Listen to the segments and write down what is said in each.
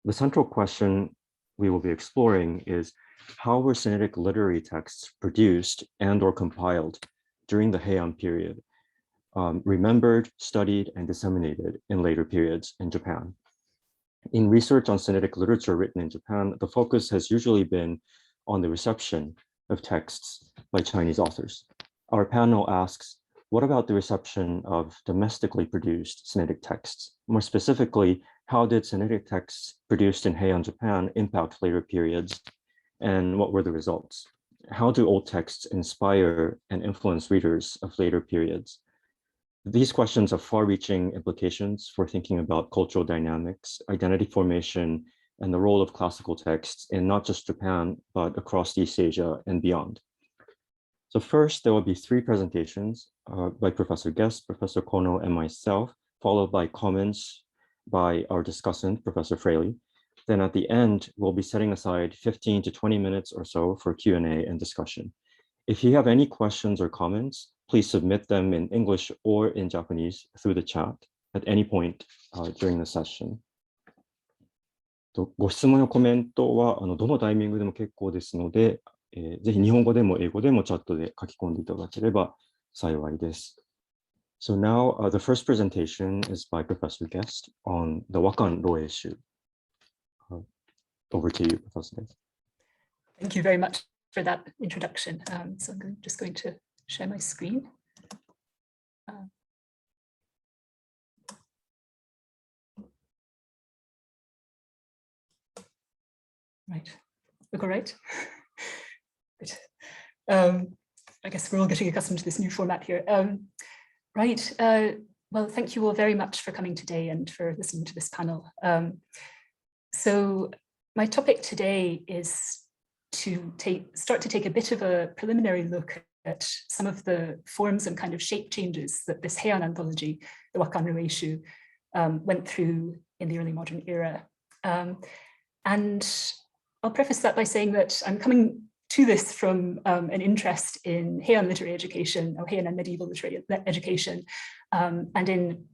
The central question we will be exploring is how were Sinitic literary texts produced and or compiled during the Heian period, remembered, studied, and disseminated in later periods in Japan. In research on Sinitic literature written in Japan, the focus has usually been on the reception of texts by Chinese authors. Our panel asks, what about the reception of domestically produced Sinitic texts? More specifically, how did Sinitic texts produced in Heian Japan impact later periods, and what were the results? How do old texts inspire and influence readers of later periods? These questions have far-reaching implications for thinking about cultural dynamics, identity formation, and the role of classical texts in not just Japan, but across East Asia and beyond. So first, there will be 3 presentations by Professor Guest, Professor Kono, and myself, followed by comments by our discussant, Professor Fraley. Then at the end, we'll be setting aside 15 to 20 minutes or so for Q&A and discussion. If you have any questions or comments, please submit them in English or in Japanese through the chat at any point during the session. ご質問やコメントはどのタイミングでも結構ですので、ぜひ日本語でも英語でもチャットで書き込んでいただければ幸いです。So now the first presentation is by Professor Guest on the Wakan Roe issue. Over to you, Professor Guest. Thank you very much for that introduction. So I'm just going to share my screen. Right, look all right? Good. I guess we're all getting accustomed to this new format here. Right, well, thank you all very much for coming today and for listening to this panel. So my topic today is to start to take a bit of a preliminary look at some of the forms and kind of shape changes that this Heian anthology, the Wakan Roeishu, went through in the early modern era. And I'll preface that by saying that I'm coming to this from an interest in Heian literary education, or Heian and medieval literary education, and in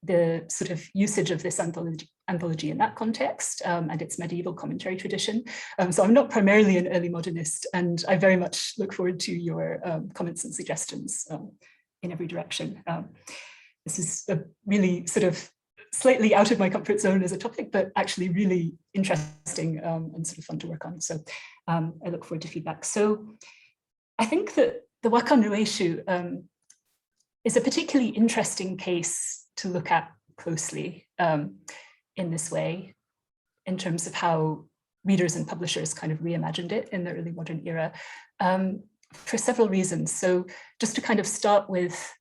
the sort of usage of this anthology in that context and its medieval commentary tradition. So I'm not primarily an early modernist, and I very much look forward to your comments and suggestions in every direction. This is a really sort of slightly out of my comfort zone as a topic, but actually really interesting and sort of fun to work on. So I look forward to feedback. So I think that the Wakan Roeishu is a particularly interesting case to look at closely in this way, in terms of how readers and publishers kind of reimagined it in the early modern era for several reasons. So just to kind of start with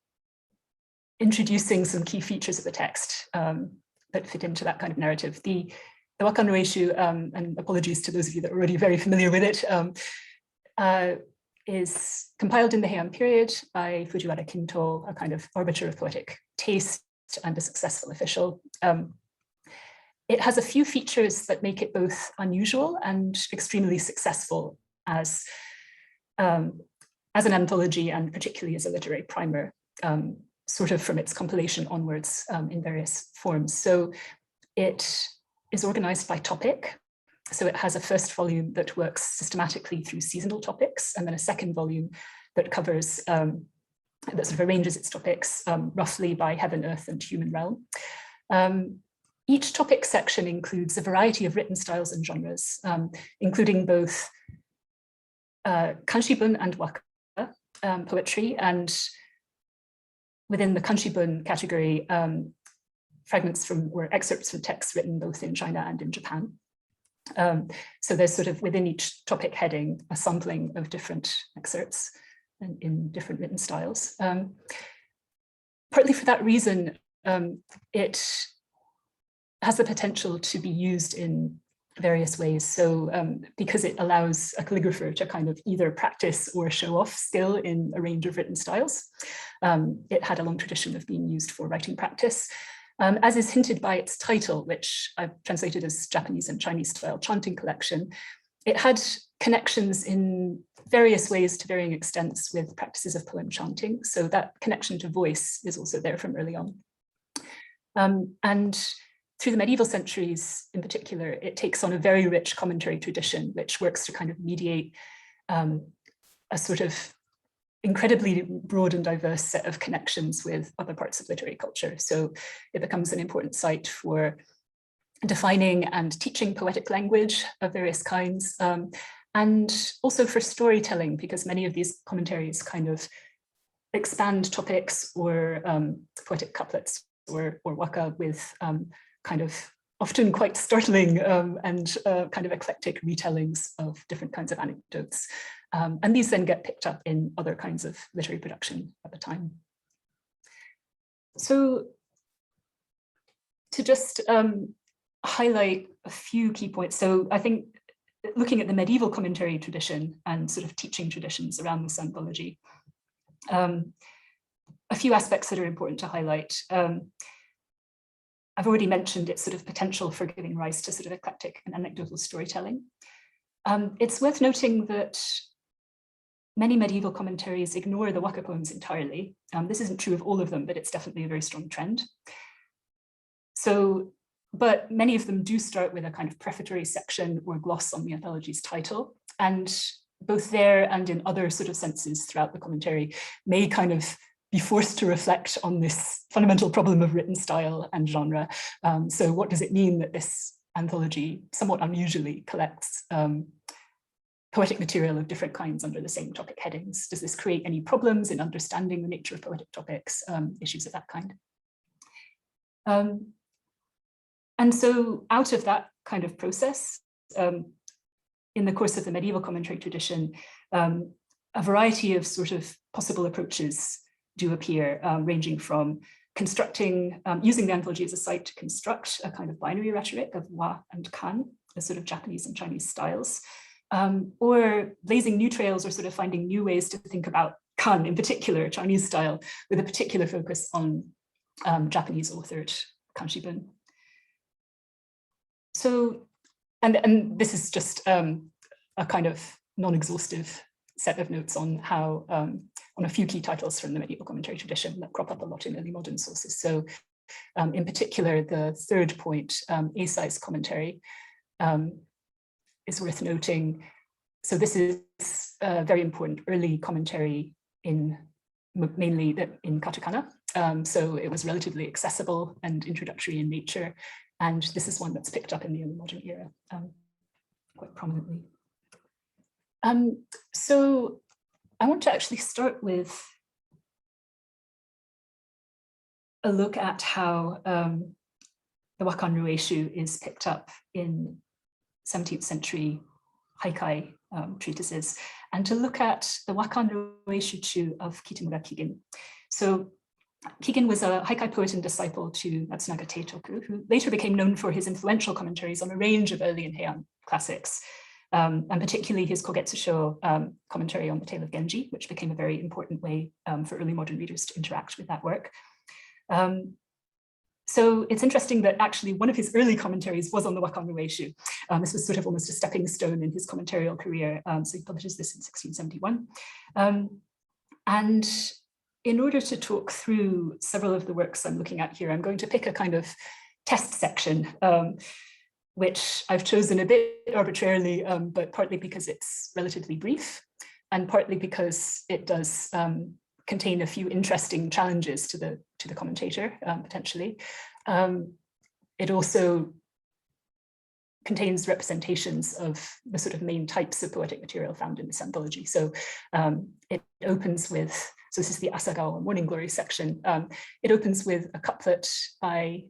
introducing some key features of the text that fit into that kind of narrative. The Wakan Roeishu, and apologies to those of you that are already very familiar with it, is compiled in the Heian period by Fujiwara Kinto, a kind of arbiter of poetic taste and a successful official. It has a few features that make it both unusual and extremely successful as an anthology, and particularly as a literary primer, sort of from its compilation onwards in various forms. So it is organized by topic. So it has a first volume that works systematically through seasonal topics, and then a second volume that covers, that sort of arranges its topics roughly by heaven, earth, and human realm. Each topic section includes a variety of written styles and genres, including both Kanshibun and waka poetry, and within the Kanshibun category, fragments from or excerpts from texts written both in China and in Japan. So there's sort of within each topic heading a sampling of different excerpts in different written styles. Partly for that reason, it has the potential to be used in various ways. So because it allows a calligrapher to kind of either practice or show off skill in a range of written styles. It had a long tradition of being used for writing practice, as is hinted by its title, which I've translated as Japanese and Chinese style chanting collection. It had connections in various ways to varying extents with practices of poem chanting. So that connection to voice is also there from early on. And through the medieval centuries in particular, it takes on a very rich commentary tradition, which works to kind of mediate a sort of incredibly broad and diverse set of connections with other parts of literary culture. So it becomes an important site for defining and teaching poetic language of various kinds, and also for storytelling, because many of these commentaries kind of expand topics or poetic couplets or waka with kind of often quite startling and kind of eclectic retellings of different kinds of anecdotes. And these then get picked up in other kinds of literary production at the time. So to just highlight a few key points. So I think looking at the medieval commentary tradition and sort of teaching traditions around this anthology, a few aspects that are important to highlight. I've already mentioned its sort of potential for giving rise to sort of eclectic and anecdotal storytelling. It's worth noting that many medieval commentaries ignore the waka poems entirely. This isn't true of all of them, but it's definitely a very strong trend. So, but many of them do start with a kind of prefatory section or gloss on the anthology's title. And both there and in other sort of senses throughout the commentary may kind of be forced to reflect on this fundamental problem of written style and genre. So what does it mean that this anthology somewhat unusually collects poetic material of different kinds under the same topic headings? Does this create any problems in understanding the nature of poetic topics, issues of that kind? And so out of that kind of process, in the course of the medieval commentary tradition, a variety of sort of possible approaches do appear, ranging from constructing, using the anthology as a site to construct a kind of binary rhetoric of wa and kan, as sort of Japanese and Chinese styles, or blazing new trails or sort of finding new ways to think about kan, in particular, Chinese style, with a particular focus on Japanese authored Kanshibun. So, and this is just a kind of non-exhaustive set of notes on how, on a few key titles from the medieval commentary tradition that crop up a lot in early modern sources. So in particular, the third point, Eisai's commentary, is worth noting. So this is a very important early commentary in mainly in katakana. So it was relatively accessible and introductory in nature. And this is one that's picked up in the early modern era quite prominently. So I want to actually start with a look at how the Wakan Rueishu is picked up in 17th century haikai treatises, and to look at the Wakan Rueishu Chu of Kitamura Kigen. So Kigen was a haikai poet and disciple to Matsunaga Teitoku, who later became known for his influential commentaries on a range of early and Heian classics, and particularly his Kogetsusho commentary on the Tale of Genji, which became a very important way for early modern readers to interact with that work. So it's interesting that actually one of his early commentaries was on the Wakan Rueishu. This was sort of almost a stepping stone in his commentarial career. So he publishes this in 1671. And in order to talk through several of the works I'm looking at here, I'm going to pick a kind of test section, which I've chosen a bit arbitrarily, but partly because it's relatively brief, and partly because it does contain a few interesting challenges to the commentator, potentially. It also contains representations of the sort of main types of poetic material found in this anthology. So it opens with, so this is the Asagawa Morning Glory section. It opens with a couplet by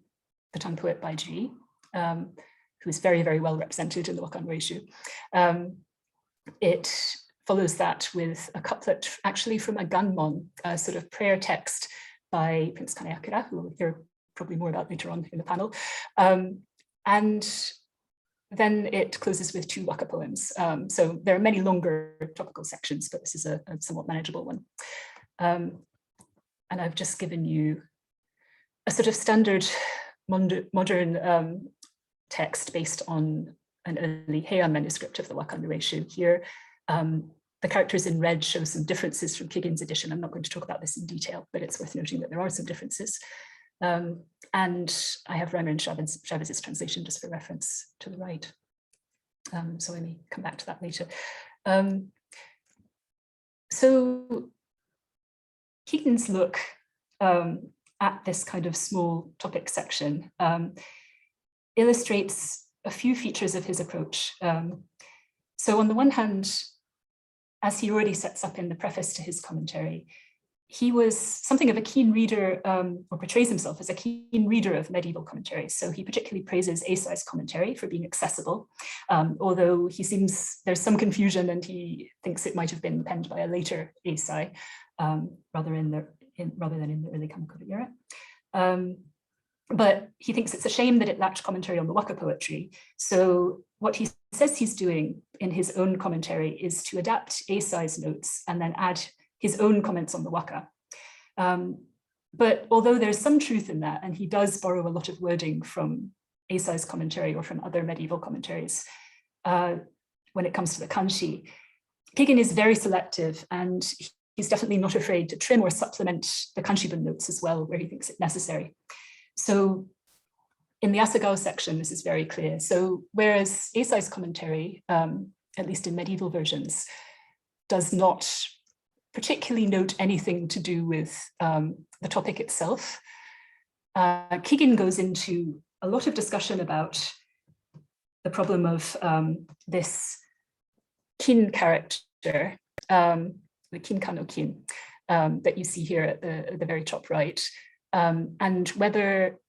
the tongue poet Baiji, who is very, very well represented in the Wakan Rueishu. It follows that with a couplet actually from a ganmon, a sort of prayer text by Prince Kaneakura, who we'll hear probably more about later on in the panel. And then it closes with 2 waka poems. So there are many longer topical sections, but this is a somewhat manageable one. And I've just given you a sort of standard modern text based on an early Heian manuscript of the Wakan Rueishu here. The characters in red show some differences from Kigen's edition. I'm not going to talk about this in detail, but it's worth noting that there are some differences. And I have Reimer and Chavez's translation just for reference to the right. So I may come back to that later. So Keegan's look at this kind of small topic section illustrates a few features of his approach. So on the one hand, as he already sets up in the preface to his commentary, he was something of a keen reader, or portrays himself as a keen reader of medieval commentaries. So he particularly praises Eisai's commentary for being accessible, although he seems there's some confusion and he thinks it might have been penned by a later Eisai, rather than in the early Kamakura era. But he thinks it's a shame that it lacked commentary on the waka poetry. So what he says he's doing in his own commentary is to adapt Eisai's notes and then add his own comments on the waka. But although there's some truth in that, and he does borrow a lot of wording from Eisai's commentary or from other medieval commentaries, when it comes to the Kanshi, Keegan is very selective, and he's definitely not afraid to trim or supplement the Kanshibun notes as well, where he thinks it necessary. So in the Asagao section, this is very clear. So whereas Eisai's commentary, at least in medieval versions, does not particularly note anything to do with the topic itself, Keegan goes into a lot of discussion about the problem of this kin character, the kinka no kin, that you see here at the very top right, and whether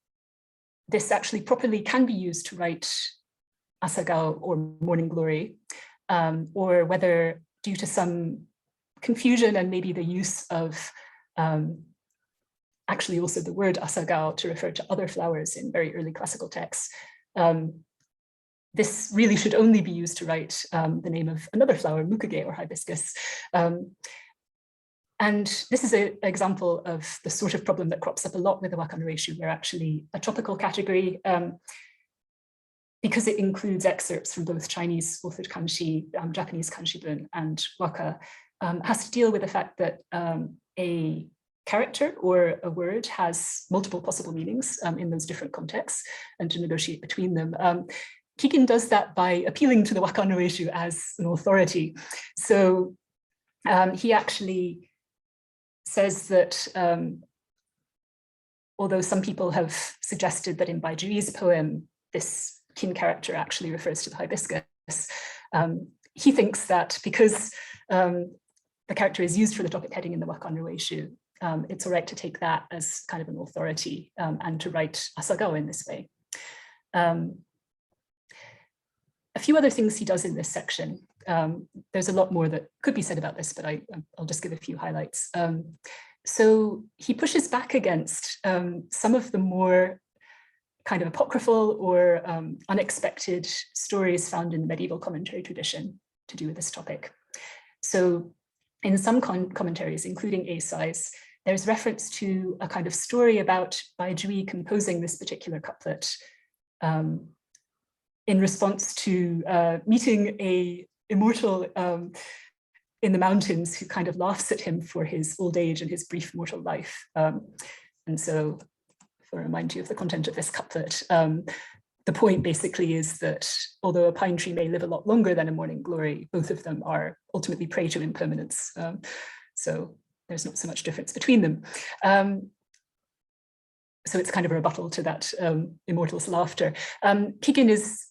this actually properly can be used to write Asagao or Morning Glory, or whether due to some confusion and maybe the use of actually also the word Asagao to refer to other flowers in very early classical texts, this really should only be used to write the name of another flower, mukage or hibiscus. And this is an example of the sort of problem that crops up a lot with the Waka no Reishu, where actually a topical category, because it includes excerpts from both Chinese authored Kanshi, Japanese Kanshibun, and Waka, has to deal with the fact that a character or a word has multiple possible meanings in those different contexts, and to negotiate between them. Keegan does that by appealing to the Waka no Reishu as an authority. So he actually says that although some people have suggested that in Baijui's poem, this kin character actually refers to the hibiscus, he thinks that because the character is used for the topic heading in the Waka no Reishu, it's all right to take that as kind of an authority and to write Asagao in this way. A few other things he does in this section. There's a lot more that could be said about this, but I'll just give a few highlights. So he pushes back against some of the more kind of apocryphal or unexpected stories found in the medieval commentary tradition to do with this topic. So in some commentaries, including Eisai's, there's reference to a kind of story about Baijui composing this particular couplet in response to meeting a immortal in the mountains who kind of laughs at him for his old age and his brief mortal life. And so, if I remind you of the content of this couplet, the point basically is that although a pine tree may live a lot longer than a morning glory, both of them are ultimately prey to impermanence. So there's not so much difference between them. So it's kind of a rebuttal to that immortal's laughter. Keegan is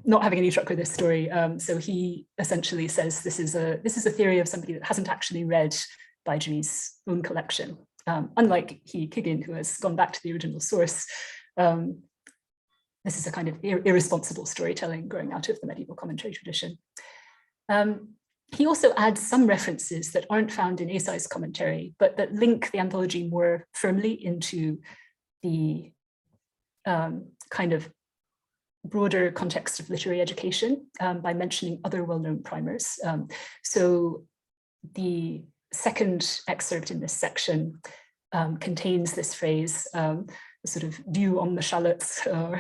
not having any truck with this story. So he essentially says this is a theory of somebody that hasn't actually read Baijui's own collection. Unlike Keegan, who has gone back to the original source, this is a kind of irresponsible storytelling growing out of the medieval commentary tradition. He also adds some references that aren't found in Eisai's commentary, but that link the anthology more firmly into the kind of broader context of literary education by mentioning other well-known primers. So the second excerpt in this section contains this phrase, sort of dew on the shallots, or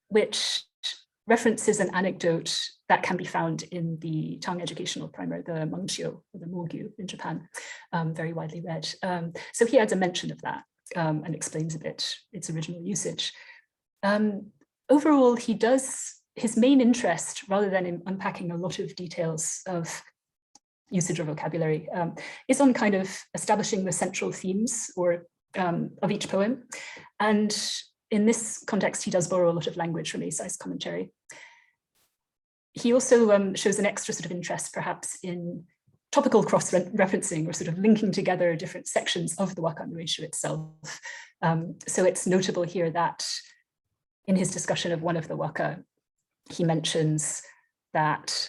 which references an anecdote that can be found in the Tang educational primer, the Mangshio, or the Mogyu in Japan, very widely read. So he adds a mention of that and explains a bit its original usage. Overall, his main interest, rather than in unpacking a lot of details of usage or vocabulary, is on kind of establishing the central themes or of each poem. And in this context, he does borrow a lot of language from Eisai's commentary. He also shows an extra sort of interest, perhaps, in topical cross-referencing or sort of linking together different sections of the Waka no Reishu itself. So it's notable here that in his discussion of one of the Waka, he mentions that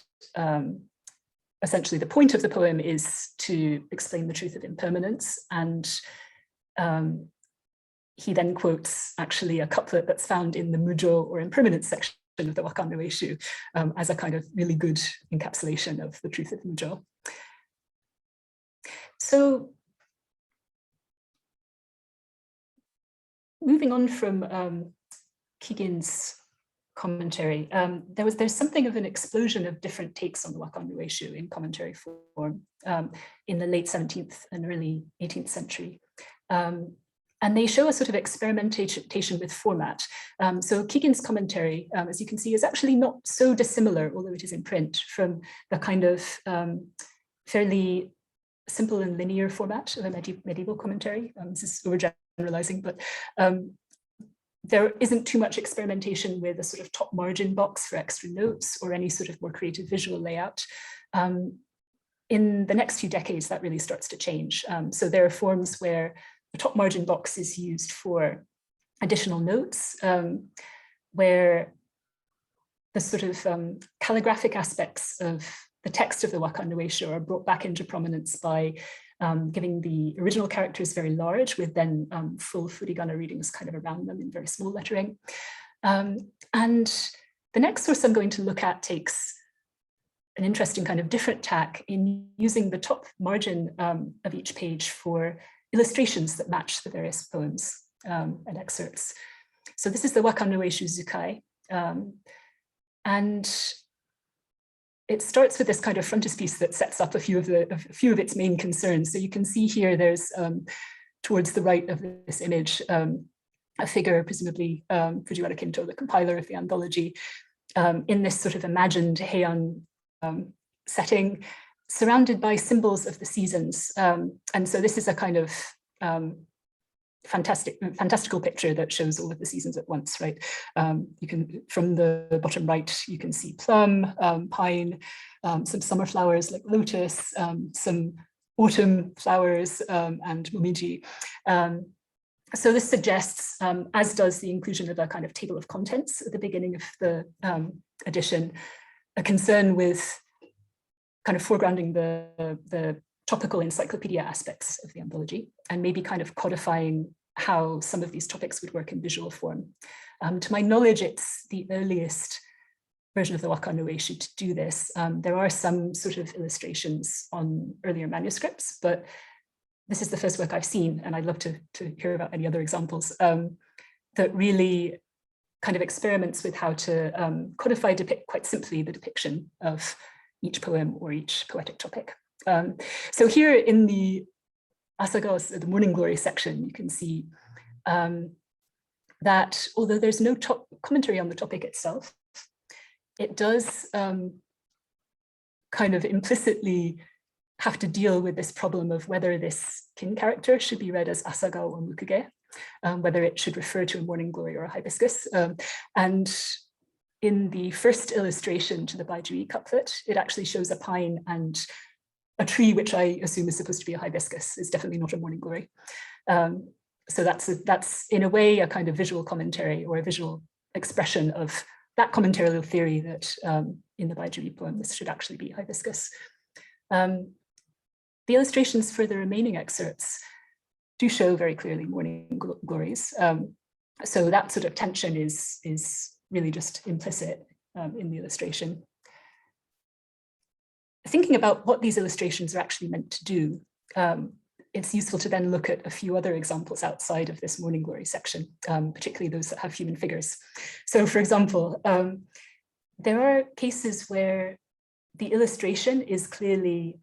essentially the point of the poem is to explain the truth of impermanence. And he then quotes actually a couplet that's found in the Mujo or impermanence section of the Waka no Reishu as a kind of really good encapsulation of the truth of Mujo. So moving on from Kigin's commentary, there's something of an explosion of different takes on the Waka no Reishu in commentary form in the late 17th and early 18th century. And they show a sort of experimentation with format. So Kigin's commentary, as you can see, is actually not so dissimilar, although it is in print, from the kind of fairly simple and linear format of a medieval commentary. This is overgeneralizing, but there isn't too much experimentation with a sort of top margin box for extra notes or any sort of more creative visual layout. In the next few decades, that really starts to change. So there are forms where the top margin box is used for additional notes, where the sort of calligraphic aspects of the text of the Waka no Reishu are brought back into prominence by giving the original characters very large, with then full furigana readings kind of around them in very small lettering. And the next source I'm going to look at takes an interesting kind of different tack in using the top margin of each page for illustrations that match the various poems and excerpts. So this is the Waka no Reishu Zukai. And it starts with this kind of frontispiece that sets up a few of its main concerns. So you can see here, there's towards the right of this image, a figure, presumably Fujiwara Kinto, the compiler of the anthology, in this sort of imagined Heian setting, surrounded by symbols of the seasons. And so this is a kind of fantastical picture that shows all of the seasons at once, right? You can, from the bottom right, you can see plum, pine, some summer flowers like lotus, some autumn flowers, and momiji. So this suggests, as does the inclusion of a kind of table of contents at the beginning of the edition, a concern with kind of foregrounding the topical encyclopedia aspects of the anthology, and maybe kind of codifying how some of these topics would work in visual form. To my knowledge, it's the earliest version of the Waka no Reishu to do this. There are some sort of illustrations on earlier manuscripts, but this is the first work I've seen, and I'd love to hear about any other examples that really kind of experiments with how to codify, depict quite simply the depiction of each poem or each poetic topic. So here in the Asagawa, the Morning Glory section, you can see that although there's no commentary on the topic itself, it does kind of implicitly have to deal with this problem of whether this kin character should be read as Asagawa or Mukuge, whether it should refer to a morning glory or a hibiscus. And in the first illustration to the Baijui couplet, it actually shows a pine and a tree, which I assume is supposed to be a hibiscus. It's definitely not a morning glory. So that's in a way a kind of visual commentary or a visual expression of that commentarial theory that in the Baijui poem, this should actually be hibiscus. The illustrations for the remaining excerpts do show very clearly morning glories. So that sort of tension is really just implicit in the illustration. Thinking about what these illustrations are actually meant to do, it's useful to then look at a few other examples outside of this morning glory section, particularly those that have human figures. So for example, there are cases where the illustration is clearly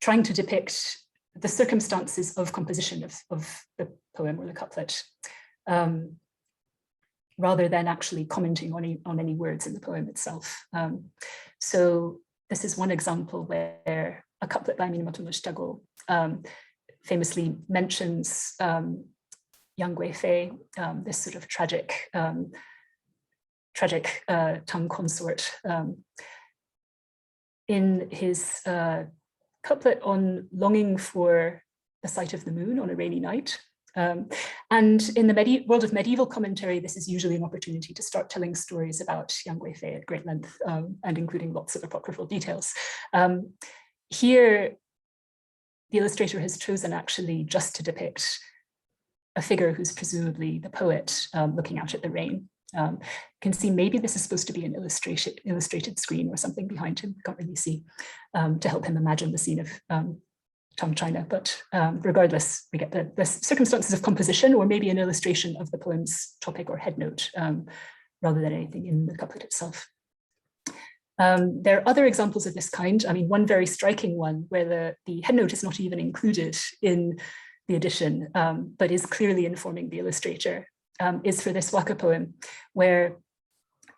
trying to depict the circumstances of composition of the poem or the couplet, rather than actually commenting on any words in the poem itself. So this is one example where a couplet by Minamoto Mushitago famously mentions Yang Guifei, this sort of tragic tongue consort, in his couplet on longing for the sight of the moon on a rainy night. And in the world of medieval commentary, this is usually an opportunity to start telling stories about Yang Guifei at great length, and including lots of apocryphal details. Here, the illustrator has chosen actually just to depict a figure who's presumably the poet looking out at the rain. You can see maybe this is supposed to be an illustrated screen or something behind him, can't really see, to help him imagine the scene of Tang China. But regardless, we get the circumstances of composition, or maybe an illustration of the poem's topic or head note, rather than anything in the couplet itself. There are other examples of this kind. I mean, one very striking one where the head note is not even included in the edition, but is clearly informing the illustrator, is for this waka poem, where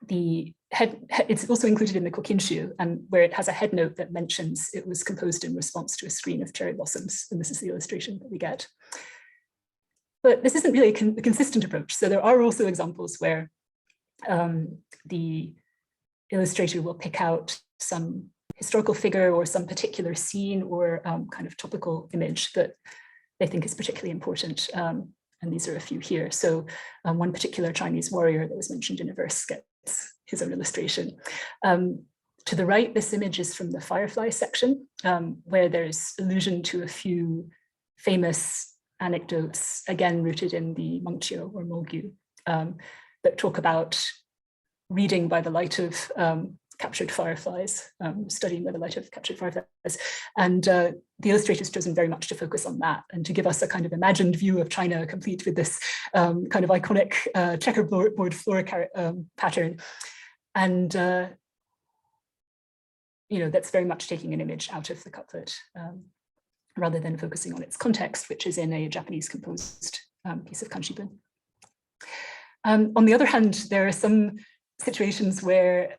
it's also included in the Kokinshu, and where it has a head note that mentions it was composed in response to a screen of cherry blossoms, and this is the illustration that we get. But this isn't really a consistent approach. So there are also examples where the illustrator will pick out some historical figure or some particular scene or kind of topical image that they think is particularly important. And these are a few here. So one particular Chinese warrior that was mentioned in a verse gets his own illustration. To the right, this image is from the Firefly section, where there's allusion to a few famous anecdotes, again rooted in the Mangqiu or Mogyu, that talk about reading by the light of captured fireflies, studying by the light of captured fireflies. And the illustrator's chosen very much to focus on that and to give us a kind of imagined view of China, complete with this kind of iconic checkerboard floor pattern. And that's very much taking an image out of the couplet, rather than focusing on its context, which is in a Japanese composed piece of Kanshibun. On the other hand, there are some situations where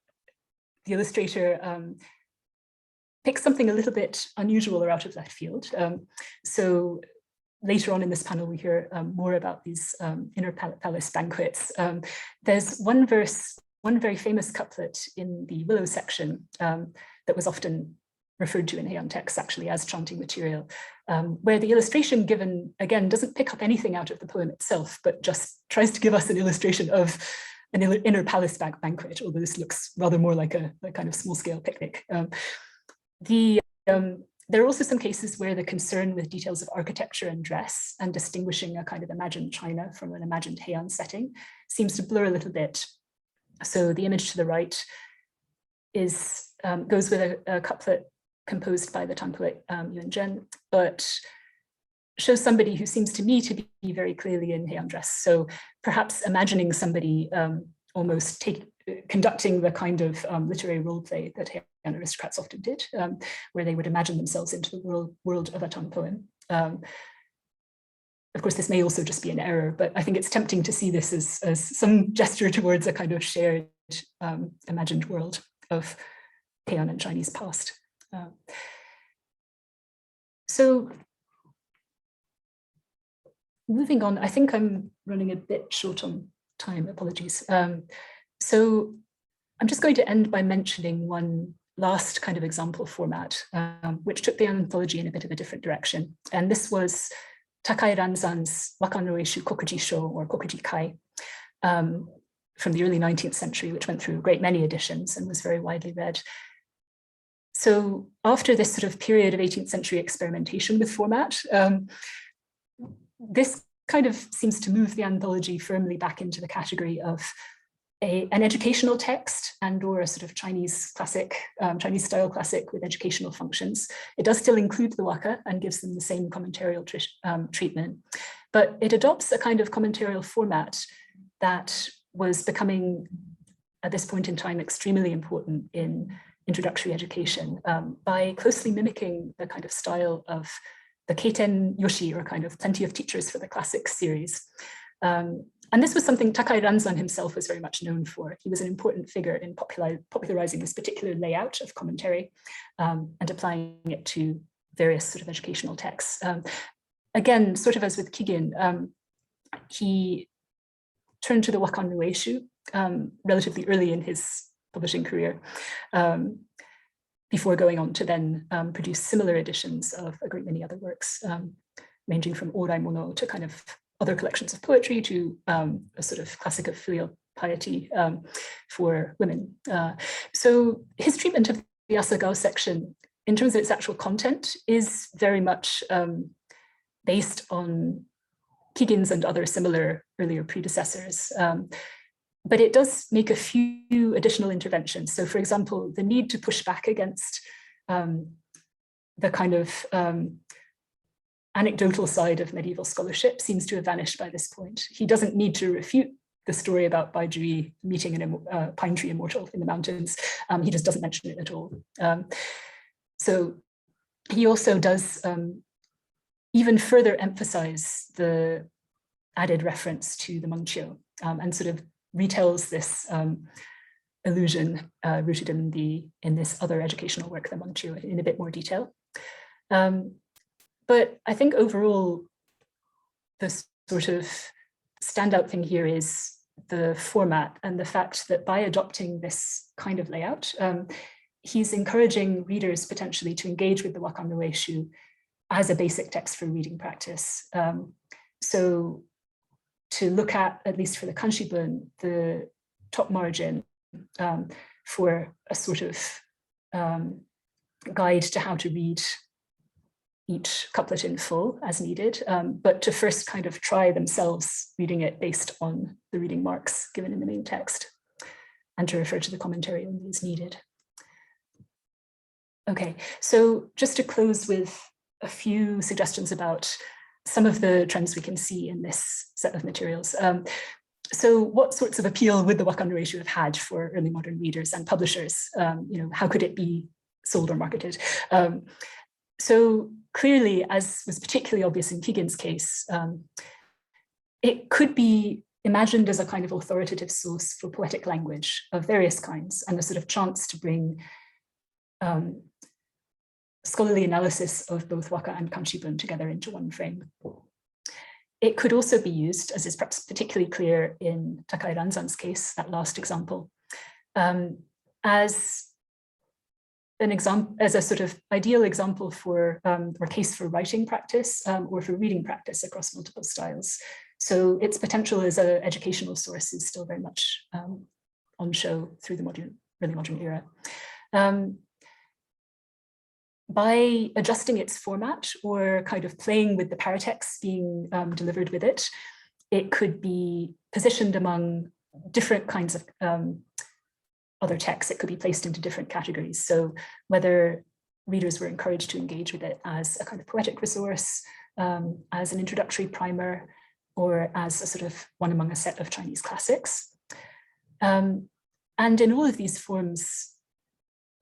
the illustrator picks something a little bit unusual or out of left field. So later on in this panel, we hear more about these inner palace banquets. There's one verse, one very famous couplet in the Willow section that was often referred to in Heian texts actually as chanting material, where the illustration given, again, doesn't pick up anything out of the poem itself, but just tries to give us an illustration of an inner palace banquet, although this looks rather more like a kind of small-scale picnic. There are also some cases where the concern with details of architecture and dress and distinguishing a kind of imagined China from an imagined Heian setting seems to blur a little bit. So the image to the right goes with a couplet composed by the Tang poet Yuan Zhen, but shows somebody who seems to me to be very clearly in Heian dress. So perhaps imagining somebody almost conducting the kind of literary role play that Heian aristocrats often did, where they would imagine themselves into the world of a Tang poem. Of course, this may also just be an error, but I think it's tempting to see this as some gesture towards a kind of shared imagined world of Heian and Chinese past. So moving on, I think I'm running a bit short on time, apologies. So I'm just going to end by mentioning one last kind of example format, which took the anthology in a bit of a different direction. And this was Takai Ranzan's Wakan no Eishu Kokuji Sho or Kokuji Kai from the early 19th century, which went through a great many editions and was very widely read. So after this sort of period of 18th century experimentation with format, this kind of seems to move the anthology firmly back into the category of an educational text and or a sort of Chinese classic, Chinese style classic with educational functions. It does still include the waka and gives them the same commentarial treatment, but it adopts a kind of commentarial format that was becoming at this point in time, extremely important in introductory education by closely mimicking the kind of style of the Keiten Yoshi, or kind of Plenty of Teachers for the Classics series. And this was something Takai Ranzan himself was very much known for. He was an important figure in popularizing this particular layout of commentary and applying it to various sort of educational texts. Again, sort of as with Kigin, he turned to the Wakan Rueishu relatively early in his publishing career, before going on to then produce similar editions of a great many other works, ranging from Orai Mono to kind of other collections of poetry to a sort of classic of filial piety for women. So his treatment of the Asagao section, in terms of its actual content, is very much based on Kigin's and other similar earlier predecessors. But it does make a few additional interventions. So for example, the need to push back against the kind of anecdotal side of medieval scholarship seems to have vanished by this point. He doesn't need to refute the story about Baijui meeting a pine tree immortal in the mountains. He just doesn't mention it at all. So he also does even further emphasize the added reference to the Mengqiu and sort of retells this illusion rooted in this other educational work, the Mengqiu, in a bit more detail. But I think overall, the sort of standout thing here is the format and the fact that by adopting this kind of layout, he's encouraging readers potentially to engage with the Wakan Rueishu as a basic text for reading practice. So to look at least for the Kanshibun, the top margin for a sort of guide to how to read each couplet in full as needed, but to first kind of try themselves reading it based on the reading marks given in the main text, and to refer to the commentary only as needed. Okay, so just to close with a few suggestions about some of the trends we can see in this set of materials. So what sorts of appeal would the Wakan Rueishu have had for early modern readers and publishers? How could it be sold or marketed? So clearly, as was particularly obvious in Kigin's case, it could be imagined as a kind of authoritative source for poetic language of various kinds, and a sort of chance to bring scholarly analysis of both Waka and Kanshibun together into one frame. It could also be used, as is perhaps particularly clear in Takai Ranzan's case, that last example, as an example, as a sort of ideal example for or case for writing practice or for reading practice across multiple styles. So its potential as an educational source is still very much on show through the early modern era. By adjusting its format or kind of playing with the paratext being delivered with it, it could be positioned among different kinds of other texts. It could be placed into different categories. So whether readers were encouraged to engage with it as a kind of poetic resource, as an introductory primer, or as a sort of one among a set of Chinese classics. And in all of these forms,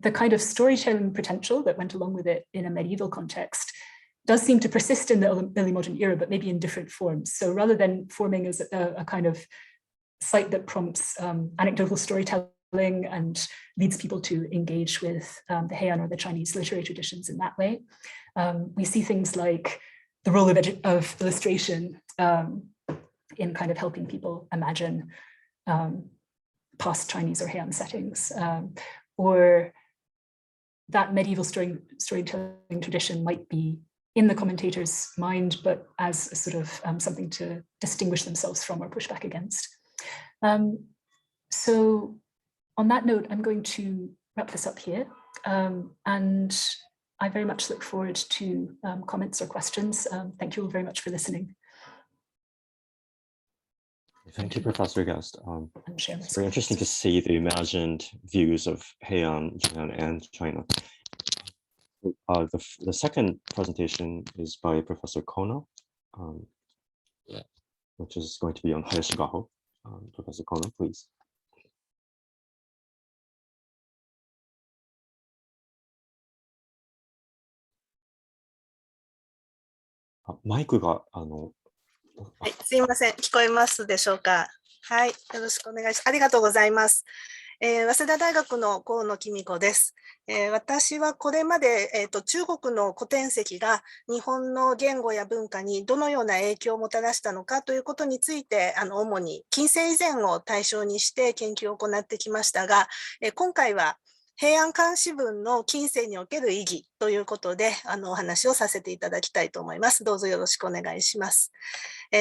the kind of storytelling potential that went along with it in a medieval context does seem to persist in the early modern era, but maybe in different forms. So rather than forming as a kind of site that prompts anecdotal storytelling and leads people to engage with the Heian or the Chinese literary traditions in that way, we see things like the role of illustration in kind of helping people imagine past Chinese or Heian settings, or that medieval storytelling tradition might be in the commentator's mind, but as a sort of something to distinguish themselves from or push back against. So on that note, I'm going to wrap this up here. And I very much look forward to comments or questions. Thank you all very much for listening. Thank you, Professor Guest. It's very interesting to see the imagined views of Heian, Japan, and China. The second presentation is by Professor Kono, which is going to be on Hayashigaho. Professor Kono, please. マイクが、はい、すいません。聞こえますでしょうか。はい、よろしくお願いします。ありがとうございます。早稲田大学の河野紀美子です。私はこれまで、中国の古典籍が日本の言語や文化にどのような影響をもたらしたのかということについて、主に近世以前を対象にして研究を行ってきましたが、今回は平安漢詩文の近世における意義ということで、お話をさせていただきたいと思います。どうぞよろしくお願いします。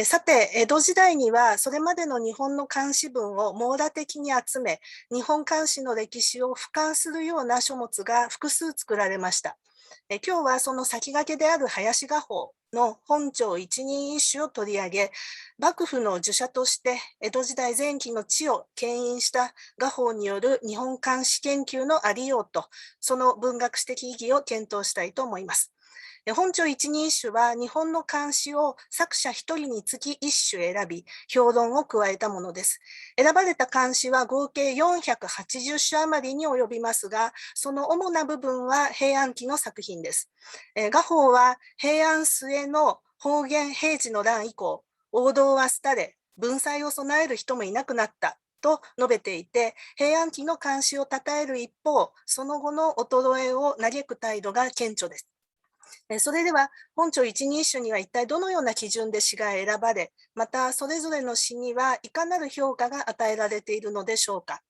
さて、江戸時代にはそれまでの日本の漢詩文を網羅的に集め、日本漢詩の歴史を俯瞰するような書物が複数作られました。今日はその先駆けである林画法の本朝一人一首を取り上げ、幕府の儒者として江戸時代前期の地を牽引した画法による日本漢詩研究のありようと、その文学史的意義を検討したいと思います。本朝一人一首は日本の漢詩を作者一人につき一首選び、評論を加えたものです。選ばれた漢詩は合計480首余りに及びますが、その主な部分は平安期の作品です。画法は平安末の方言平治の乱以降、王道は廃れ、文才を備える人もいなくなったと述べていて、平安期の漢詩を称える一方、その後の衰えを嘆く態度が顕著です。それでは本朝一人一首には一体どのような基準で詩が選ばれ、またそれぞれの詩にはいかなる評価が与えられているのでしょうか。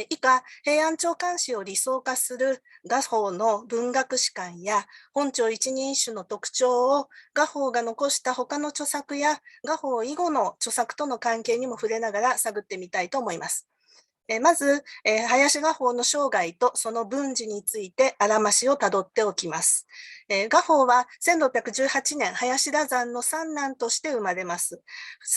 以下、平安朝漢詩を理想化する画法の文学史観や本朝一人一首の特徴を画法が残した他の著作や画法以後の著作との関係にも触れながら探ってみたいと思います。まず、林画法の生涯とその文字についてあらましをたどっておきます。画法は1618年、林田山の三男として生まれます。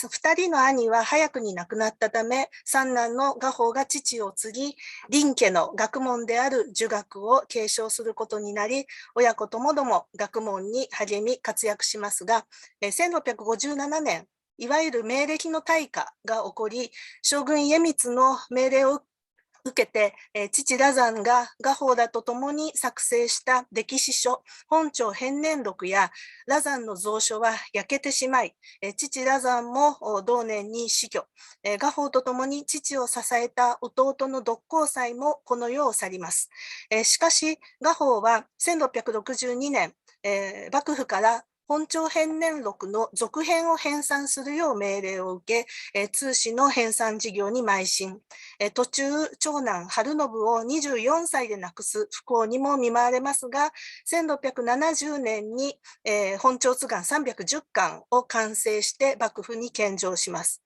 2人の兄は早くに亡くなったため、三男の画法が父を継ぎ、林家の学問である儒学を継承することになり、親子ともども学問に励み活躍しますが、1657年、いわゆる明暦の大火が起こり、将軍家光の命令を受けて、父羅山が画法らとともに作成した歴史書、本朝変年録や羅山の蔵書は焼けてしまい、父羅山も同年に死去、画法とともに父を支えた弟の独光斎もこの世を去ります。しかし、画法は1662年、幕府から本朝変年録の続編を編纂するよう命令を受け、通史の編纂事業に邁進。途中、長男、春信を24歳で亡くす不幸にも見舞われますが、1670年に、本朝図願310巻を完成して幕府に献上します。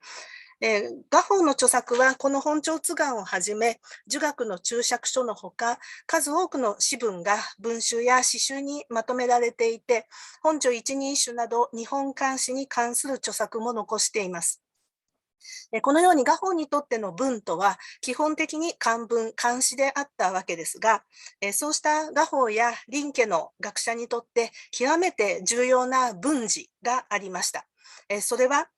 画法の著作はこの本朝図願をはじめ、儒学の注釈書のほか、数多くの詩文が文集や詩集にまとめられていて、本朝一人一首など日本漢詩に関する著作も残しています。このように画法にとっての文とは基本的に漢文、漢詩であったわけですが、そうした画法や林家の学者にとって極めて重要な文字がありました。それは、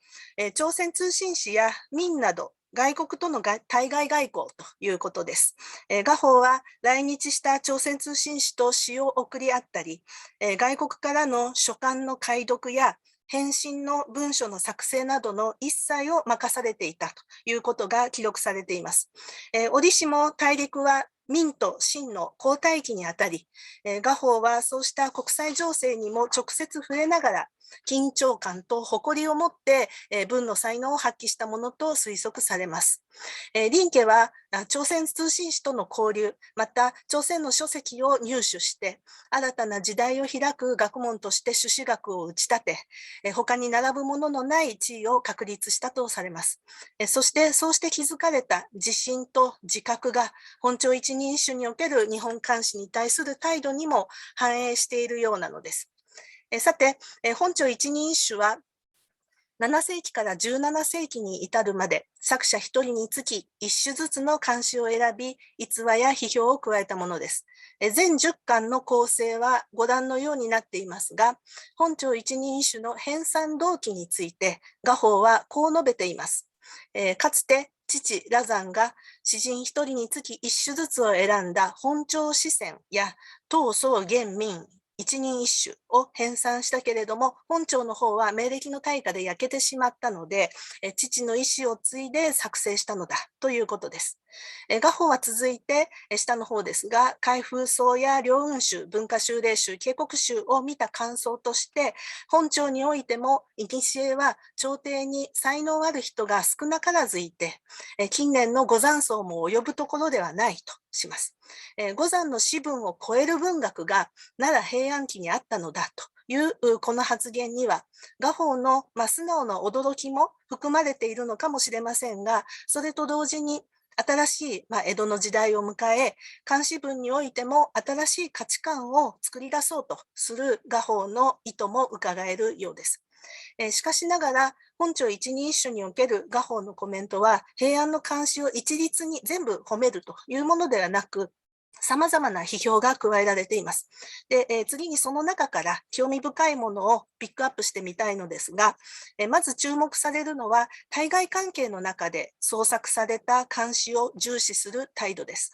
朝鮮通信使や民など外国との対外外交ということです。画法は来日した朝鮮通信使と詩を送り合ったり、外国からの書簡の解読や返信の文書の作成などの一切を任されていたということが記録されています。折しも大陸は明と清の交代期にあたり、画法はそうした国際情勢にも直接触れながら、緊張感と誇りを持って文の才能を発揮したものと推測されます。林家は朝鮮通信使との交流、また朝鮮の書籍を入手して、新たな時代を開く学問として朱子学を打ち立て、他に並ぶもののない地位を確立したとされます。そしてそうして築かれた自信と自覚が本朝一人一首における日本漢詩に対する態度にも反映しているようなのです。さて、本朝一人一首は7世紀から17世紀に至るまで作者一人につき一首ずつの漢詩を選び、逸話や批評を加えたものです。全10巻の構成はご覧のようになっていますが、本朝一人一首の編纂動機について画法はこう述べています。かつて父羅山が詩人一人につき一首ずつを選んだ本朝詩選や東宋元民一人一首を編纂したけれども、本朝の方は明暦の大火で焼けてしまったので、父の意思を継いで作成したのだということです。画法は続いて下の方ですが、開封奏や良雲集、文化修例集、警告集を見た感想として、本朝においても、古は朝廷に才能ある人が少なからずいて、近年の五山僧も及ぶところではないとします。五山の詩文を超える文学が奈良平安期にあったのだというこの発言には、画法の素直な驚きも含まれているのかもしれませんが、それと同時に新しい江戸の時代を迎え、漢詩文においても新しい価値観を作り出そうとする画法の意図も伺えるようです。しかしながら、本朝一人一首における画法のコメントは、平安の漢詩を一律に全部褒めるというものではなく、様々な批評が加えられています。で、次にその中から興味深いものをピックアップしてみたいのですが、まず注目されるのは、対外関係の中で創作された漢詩を重視する態度です。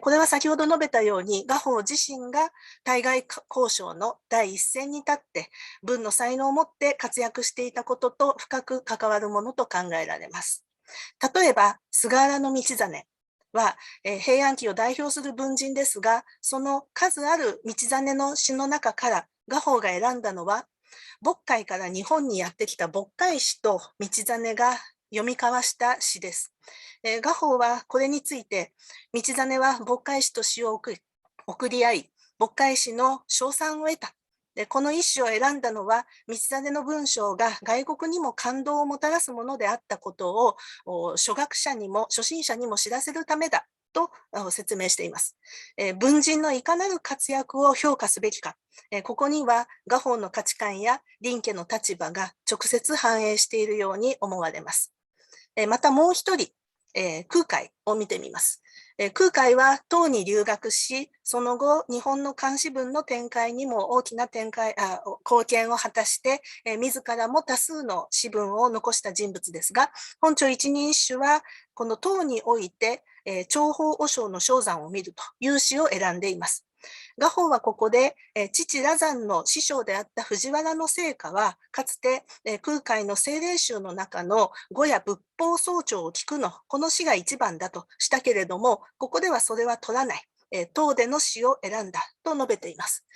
これは先ほど述べたように、画法自身が対外交渉の第一線に立って、文の才能を持って活躍していたことと深く関わるものと考えられます。例えば、菅原道真は、平安期を代表する文人ですが、その数ある道真の詩の中から画法が選んだのは、渤海から日本にやってきた渤海詩と道真が読み交わした詩です。画法はこれについて、道真は渤海詩と詩を送り合い、渤海詩の称賛を得た。でこの一首を選んだのは、道真の文章が外国にも感動をもたらすものであったことを初心者にも知らせるためだと説明しています。文人のいかなる活躍を評価すべきか、ここには画法の価値観や林家の立場が直接反映しているように思われます。またもう一人、空海を見てみます。空海は唐に留学し、その後、日本の漢詩文の展開にも大きな貢献を果たして、自らも多数の詩文を残した人物ですが、本朝一人一首は、この唐において、長法和尚の正山を見るという詩を選んでいます。画法はここで、父羅山の師匠であった藤原成家は、かつて、空海の清霊集の中の語や仏法総長を聞くの、この詩が一番だとしたけれども、ここではそれは取らない。唐での詩を選んだと述べています。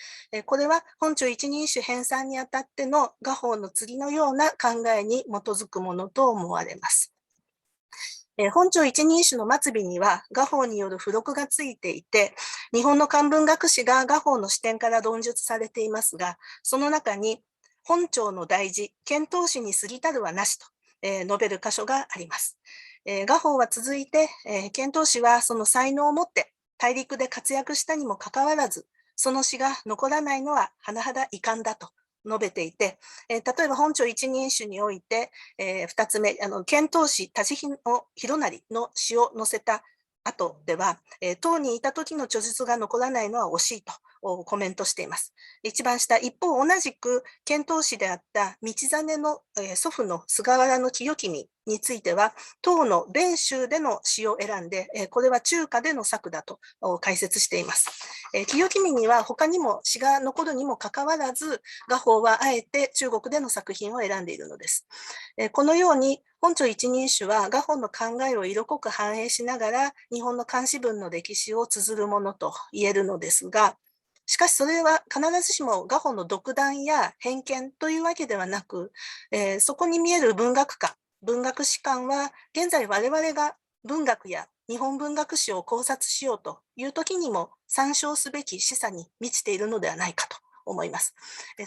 これは本朝一人一首編纂にあたっての画法の次のような考えに基づくものと思われます。本朝一人一首の末尾には画法による付録がついていて、日本の漢文学史が画法の視点から論述されていますが、その中に本朝の大事、遣唐使に過ぎたるはなしと述べる箇所があります。画法は続いて、遣唐使はその才能を持って大陸で活躍したにもかかわらず、その詩が残らないのは甚だ遺憾だと述べていて、例えば本朝一人一首において、2つ目、遣唐使田地弘成の詩を載せた後では、唐にいた時の著述が残らないのは惜しいとコメントしています。一番下、一方同じく遣唐使であった道真の祖父の菅原清君については、唐の弁州での詩を選んで、これは中華での作だと解説しています。清君には他にも詩が残るにもかかわらず、画法はあえて中国での作品を選んでいるのです。このように、本朝一人一首は画法の考えを色濃く反映しながら、日本の漢詩文の歴史を綴るものと言えるのですが、しかしそれは必ずしも画法の独断や偏見というわけではなく、そこに見える文学観、文学史観は現在我々が文学や日本文学史を考察しようという時にも参照すべき示唆に満ちているのではないかと思います。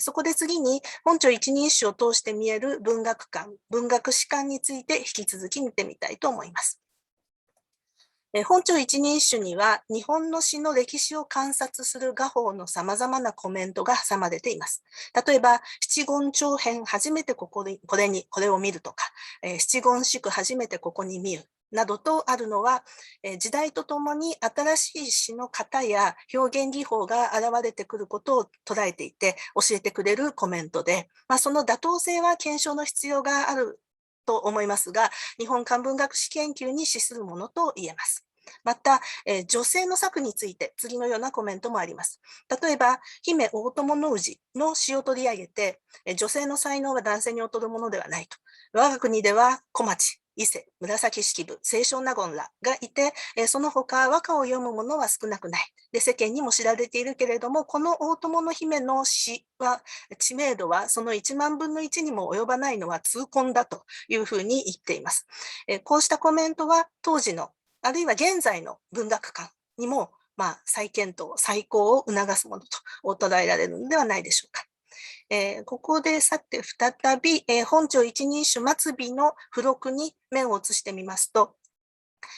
そこで次に本朝一人一首を通して見える文学観、文学史観について引き続き見てみたいと思います。本朝一人一首には日本の詩の歴史を観察する画法のさまざまなコメントが挟まれています。例えば、七言長編初めてこれを見るとか、七言祝初めてここに見るなどとあるのは、時代とともに新しい詩の型や表現技法が現れてくることを捉えていて教えてくれるコメントで、その妥当性は検証の必要があると思いますが、日本漢文学史研究に資するものと言えます。また、女性の作について次のようなコメントもあります。例えば、姫大友の氏の詩を取り上げて、女性の才能は男性に劣るものではないと。我が国では小町、伊勢、紫式部、清少納言らがいて、その他和歌を読む者は少なくない。で、世間にも知られているけれども、この大友の姫の詩は、知名度はその1万分の1にも及ばないのは痛恨だというふうに言っています。こうしたコメントは当時の、あるいは現在の文学館にも、再検討、再考を促すものと捉えられるのではないでしょうか。ここでさて再び、本朝一人種末尾の付録に目を移してみますと、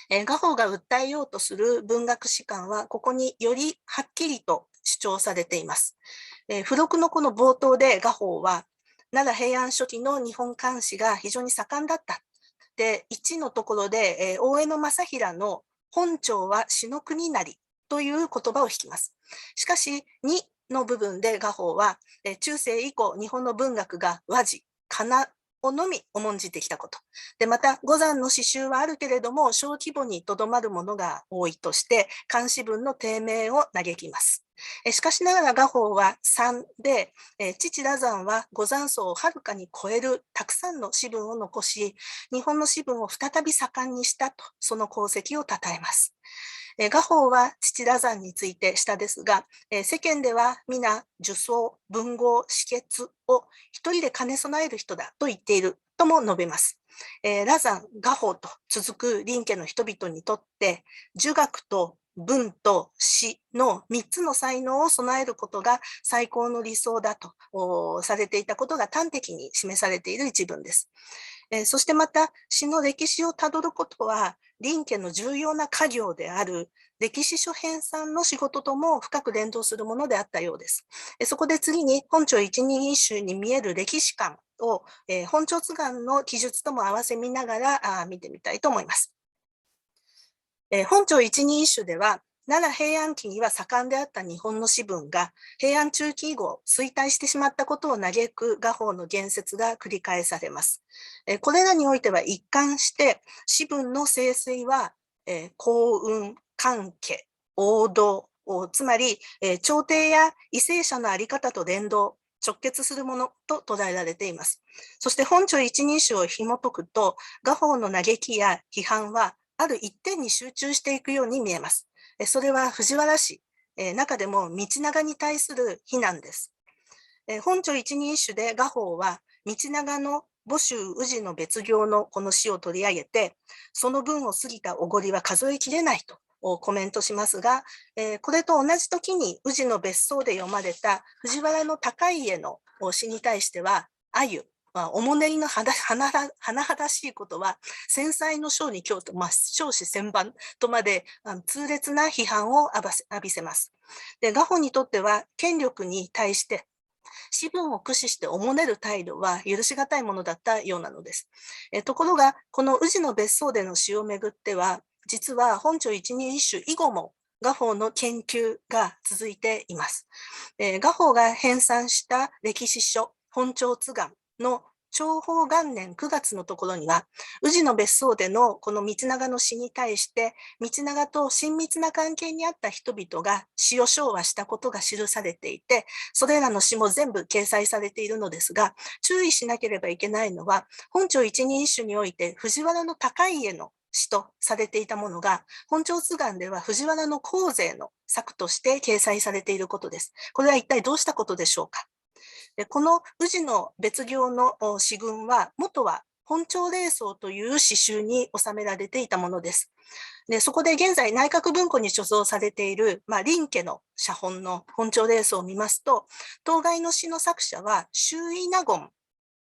画法が訴えようとする文学史観はここによりはっきりと主張されています。付録のこの冒頭で画法は奈良平安初期の日本漢詩が非常に盛んだった。で、1のところで、大江の正平の本朝は詩の国なりという言葉を引きます。しかし、2の部分で画法は、中世以降、日本の文学が和字、仮名をのみ重んじてきたこと。で、また、五山の詩集はあるけれども、小規模にとどまるものが多いとして、漢詩文の低迷を嘆きます。しかしながら画法は3で、父羅山は五山層をはるかに超えるたくさんの詩文を残し、日本の詩文を再び盛んにしたと、その功績を称えます。画法は父羅山について下ですが、世間では皆儒僧、文豪、士傑を一人で兼ね備える人だと言っているとも述べます。羅山、画法と続く林家の人々にとって、儒学と文と詩の3つの才能を備えることが最高の理想だとされていたことが端的に示されている一文です。そしてまた詩の歴史をたどることは林家の重要な家業である歴史書編纂の仕事とも深く連動するものであったようです。そこで次に本朝一人一首に見える歴史観を本朝津願の記述とも合わせ見ながら見てみたいと思います。本朝一人一首では奈良平安期には盛んであった日本の詩文が平安中期以後衰退してしまったことを嘆く画法の言説が繰り返されます。これらにおいては一貫して詩文の盛衰は幸運、関係、王道、つまり朝廷や為政者のあり方と連動、直結するものと捉えられています。そして本朝一人首を紐解くと画法の嘆きや批判はある一点に集中していくように見えます。それは藤原氏、中でも道長に対する非難です。本朝一人首で画法は道長の母州宇治の別行のこの詩を取り上げて、その分を過ぎたおごりは数えきれないとコメントしますが、これと同じ時に宇治の別荘で読まれた藤原の高家の詩に対しては、あゆ、おもねりの甚だしいことは繊細の章に京都、少子千番とまで痛烈な批判を浴びせます。で、画法にとっては権力に対して詩文を駆使しておもねる態度は許し難いものだったようなのです。ところが、この宇治の別荘での詩をめぐっては、実は本朝一人一首以後も画法の研究が続いています。画法が編纂した歴史書、本朝津願の長保元年9月のところには、宇治の別荘でのこの道長の詩に対して、道長と親密な関係にあった人々が詩を唱和したことが記されていて、それらの詩も全部掲載されているのですが、注意しなければいけないのは、本朝一人一首において藤原の高家の詩とされていたものが、本朝津願では藤原の後世の作として掲載されていることです。これは一体どうしたことでしょうか。この宇治の別行の詩群は、元は本朝礼奏という詩集に収められていたものです。で、そこで現在内閣文庫に所蔵されている、林家の写本の本朝礼奏を見ますと、当該の詩の作者は周囲納言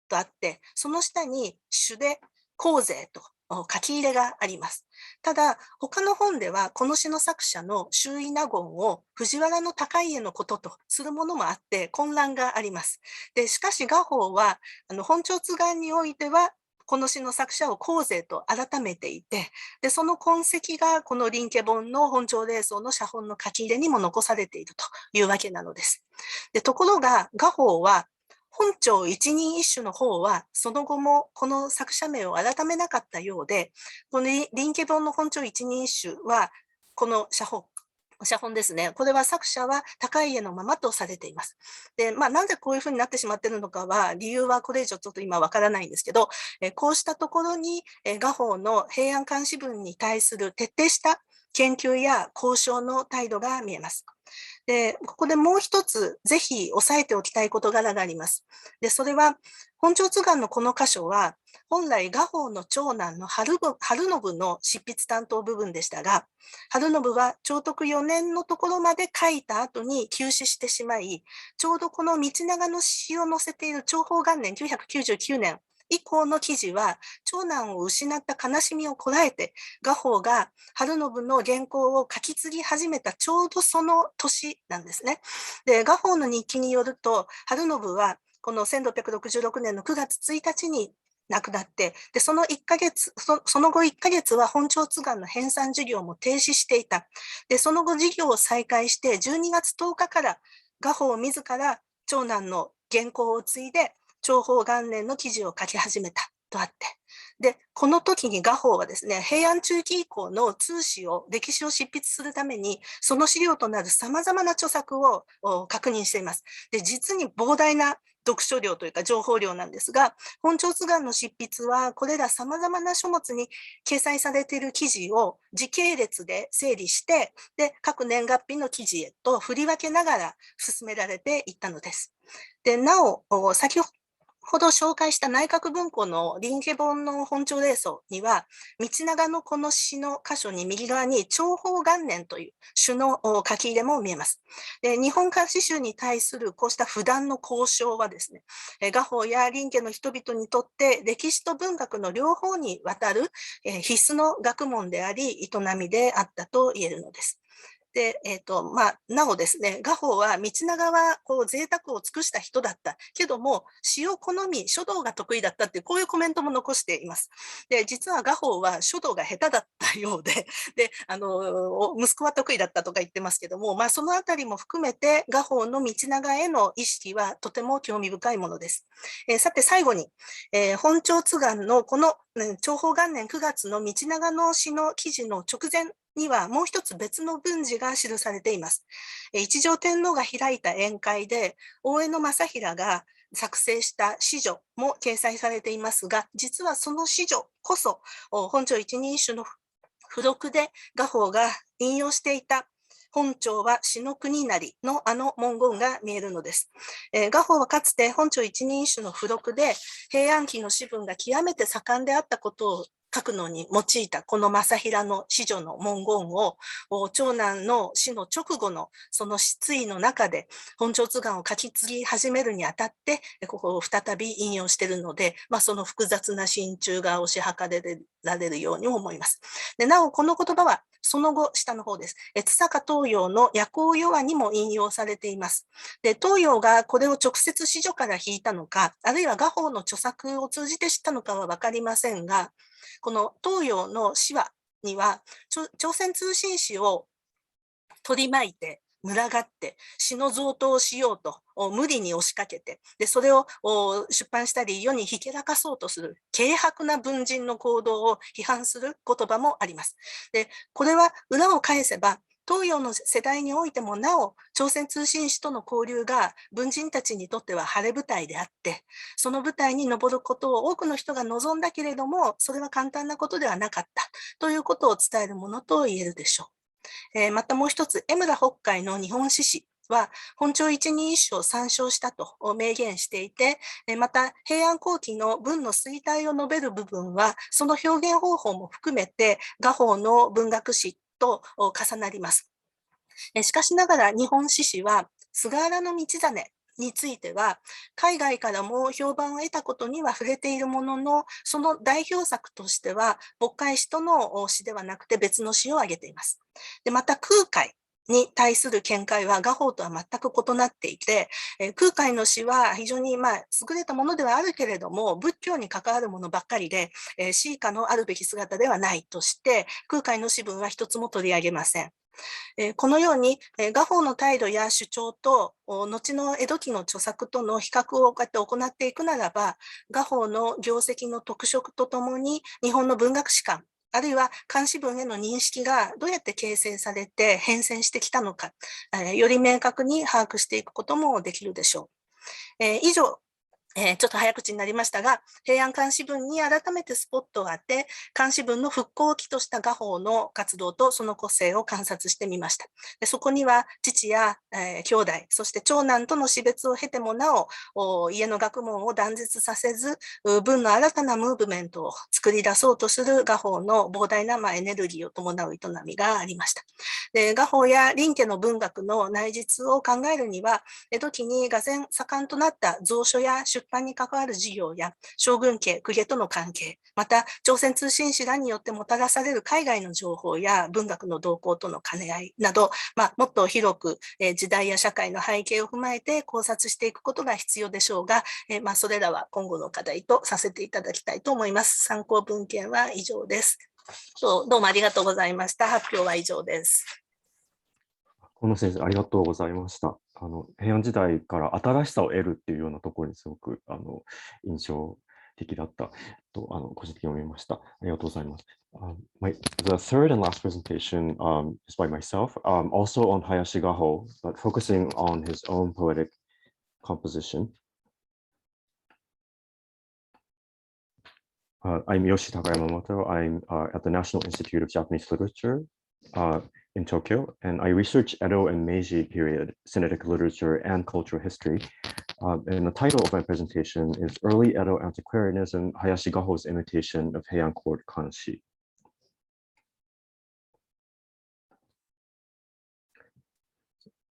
とあって、その下に主で後世と書き入れがあります。ただ、他の本ではこの詩の作者の周囲納言を藤原の高家のこととするものもあって混乱があります。で、しかし画法は本朝津願においてはこの詩の作者を後世と改めていて、で、その痕跡がこの林家本の本朝礼奏の写本の書き入れにも残されているというわけなのです。で、ところが画法は本朝一人一首の方は、その後もこの作者名を改めなかったようで、この林家本の本朝一人一首は、この写本ですね。これは作者は高家のままとされています。で、なんでこういうふうになってしまっているのかは、理由はこれ以上ちょっと今わからないんですけど、こうしたところに画法の平安監視文に対する徹底した研究や交渉の態度が見えます。で、ここでもう一つ、ぜひ押さえておきたい事柄があります。で、それは、本朝津願のこの箇所は、本来画法の長男の春信の執筆担当部分でしたが、春信は長徳4年のところまで書いた後に休止してしまい、ちょうどこの道長の詩を載せている長保元年999年以降の記事は、長男を失った悲しみをこらえて、画法が春信の原稿を書き継ぎ始めたちょうどその年なんですね。で、画法の日記によると、春信はこの1666年の9月1日に亡くなって、で、その1ヶ月、その後1ヶ月は本朝津願の編纂事業も停止していた。で、その後事業を再開して、12月10日から画法自ら長男の原稿を継いで、長保元年の記事を書き始めたとあって。で、この時に画法はですね、平安中期以降の通史を、歴史を執筆するために、その資料となる様々な著作を確認しています。で、実に膨大な読書量というか情報量なんですが、本朝津願の執筆は、これら様々な書物に掲載されている記事を時系列で整理して、で、各年月日の記事へと振り分けながら進められていったのです。で、なお、先ほど紹介した内閣文庫の林家本の本朝礼奏には、道長のこの詩の箇所に右側に長保元年という詩の書き入れも見えます。で、日本漢詩集に対するこうした不断の交渉はですね、画法や林家の人々にとって歴史と文学の両方にわたる必須の学問であり、営みであったと言えるのです。で、なおですね、画法は道長は贅沢を尽くした人だったけども、詩を好み、書道が得意だったっていう、こういうコメントも残しています。で、実は画法は書道が下手だったようで、で、息子は得意だったとか言ってますけども、そのあたりも含めて、画法の道長への意識はとても興味深いものです。さて、最後に、本朝津願のこの、長保元年9月の道長の詩の記事の直前にはもう一つ別の文字が記されています。一条天皇が開いた宴会で、大江正平が作成した詩序も掲載されていますが、実はその詩序こそ、本朝一人一首の付録で画法が引用していた本朝は詩の国なりの文言が見えるのです。画法はかつて本朝一人一首の付録で平安期の詩文が極めて盛んであったことを書くのに用いたこの正平の詩序の文言を長男の死の直後のその失意の中で本朝津願を書き継ぎ始めるにあたってここを再び引用しているので、その複雑な心中が推し量られるように思います。でなおこの言葉はその後下の方です。津坂東洋の夜行夜話にも引用されています。で東洋がこれを直接詩序から引いたのか、あるいは画法の著作を通じて知ったのかは分かりませんが、この東洋の詩話には朝鮮通信使を取り巻いて群がって詩の贈答をしようと無理に押しかけて、でそれを出版したり世にひけらかそうとする軽薄な文人の行動を批判する言葉もあります。でこれは裏を返せば東洋の世代においてもなお朝鮮通信使との交流が文人たちにとっては晴れ舞台であって、その舞台に上ることを多くの人が望んだけれどもそれは簡単なことではなかったということを伝えるものと言えるでしょう。またもう一つ、江村北海の日本史詩は本朝一人一首を参照したと明言していて、また平安後期の文の衰退を述べる部分はその表現方法も含めて画法の文学史と重なります。しかしながら日本史詩は菅原道真については海外からも評判を得たことには触れているものの、その代表作としては渤海詩との詩ではなくて別の詩を挙げています。でまた空海に対する見解は画法とは全く異なっていて、空海の詩は非常に優れたものではあるけれども、仏教に関わるものばっかりで、詩歌のあるべき姿ではないとして、空海の詩文は一つも取り上げません。このように、画法の態度や主張と、後の江戸期の著作との比較をこうやって行っていくならば、画法の業績の特色とともに、日本の文学史観、あるいは漢詩文への認識がどうやって形成されて変遷してきたのか、より明確に把握していくこともできるでしょう。以上、ちょっと早口になりましたが、平安漢詩文に改めてスポットを当て、漢詩文の復興を起とした画法の活動とその個性を観察してみました。でそこには父や、兄弟、そして長男との死別を経てもなお、家の学問を断絶させず、文の新たなムーブメントを作り出そうとする画法の膨大なエネルギーを伴う営みがありました。で画法や林家の文学の内実を考えるには、江戸期に俄然盛んとなった蔵書や出版に関わる事業や将軍家、公家との関係、また朝鮮通信使らによってもたらされる海外の情報や文学の動向との兼ね合いなど、もっと広く時代や社会の背景を踏まえて考察していくことが必要でしょうが、それらは今後の課題とさせていただきたいと思います。参考文献は以上です。どうもありがとうございました。発表は以上です。河野先生、ありがとうございました。平安時代から新しさを得るっていうようなところにすごく印象的だったと個人的に思いました。ありがとうございます。The third and last presentation is by myself, also on Hayashi Gaho, but focusing on his own poetic composition. I'm Yoshitaka Yamamoto. I'm at the National Institute of Japanese Literature in Tokyo, and I research Edo and Meiji period Sinitic literature and cultural history. And the title of my presentation is Early Edo Antiquarianism, Hayashi Gaho's Imitation of Heian Court Kanshi.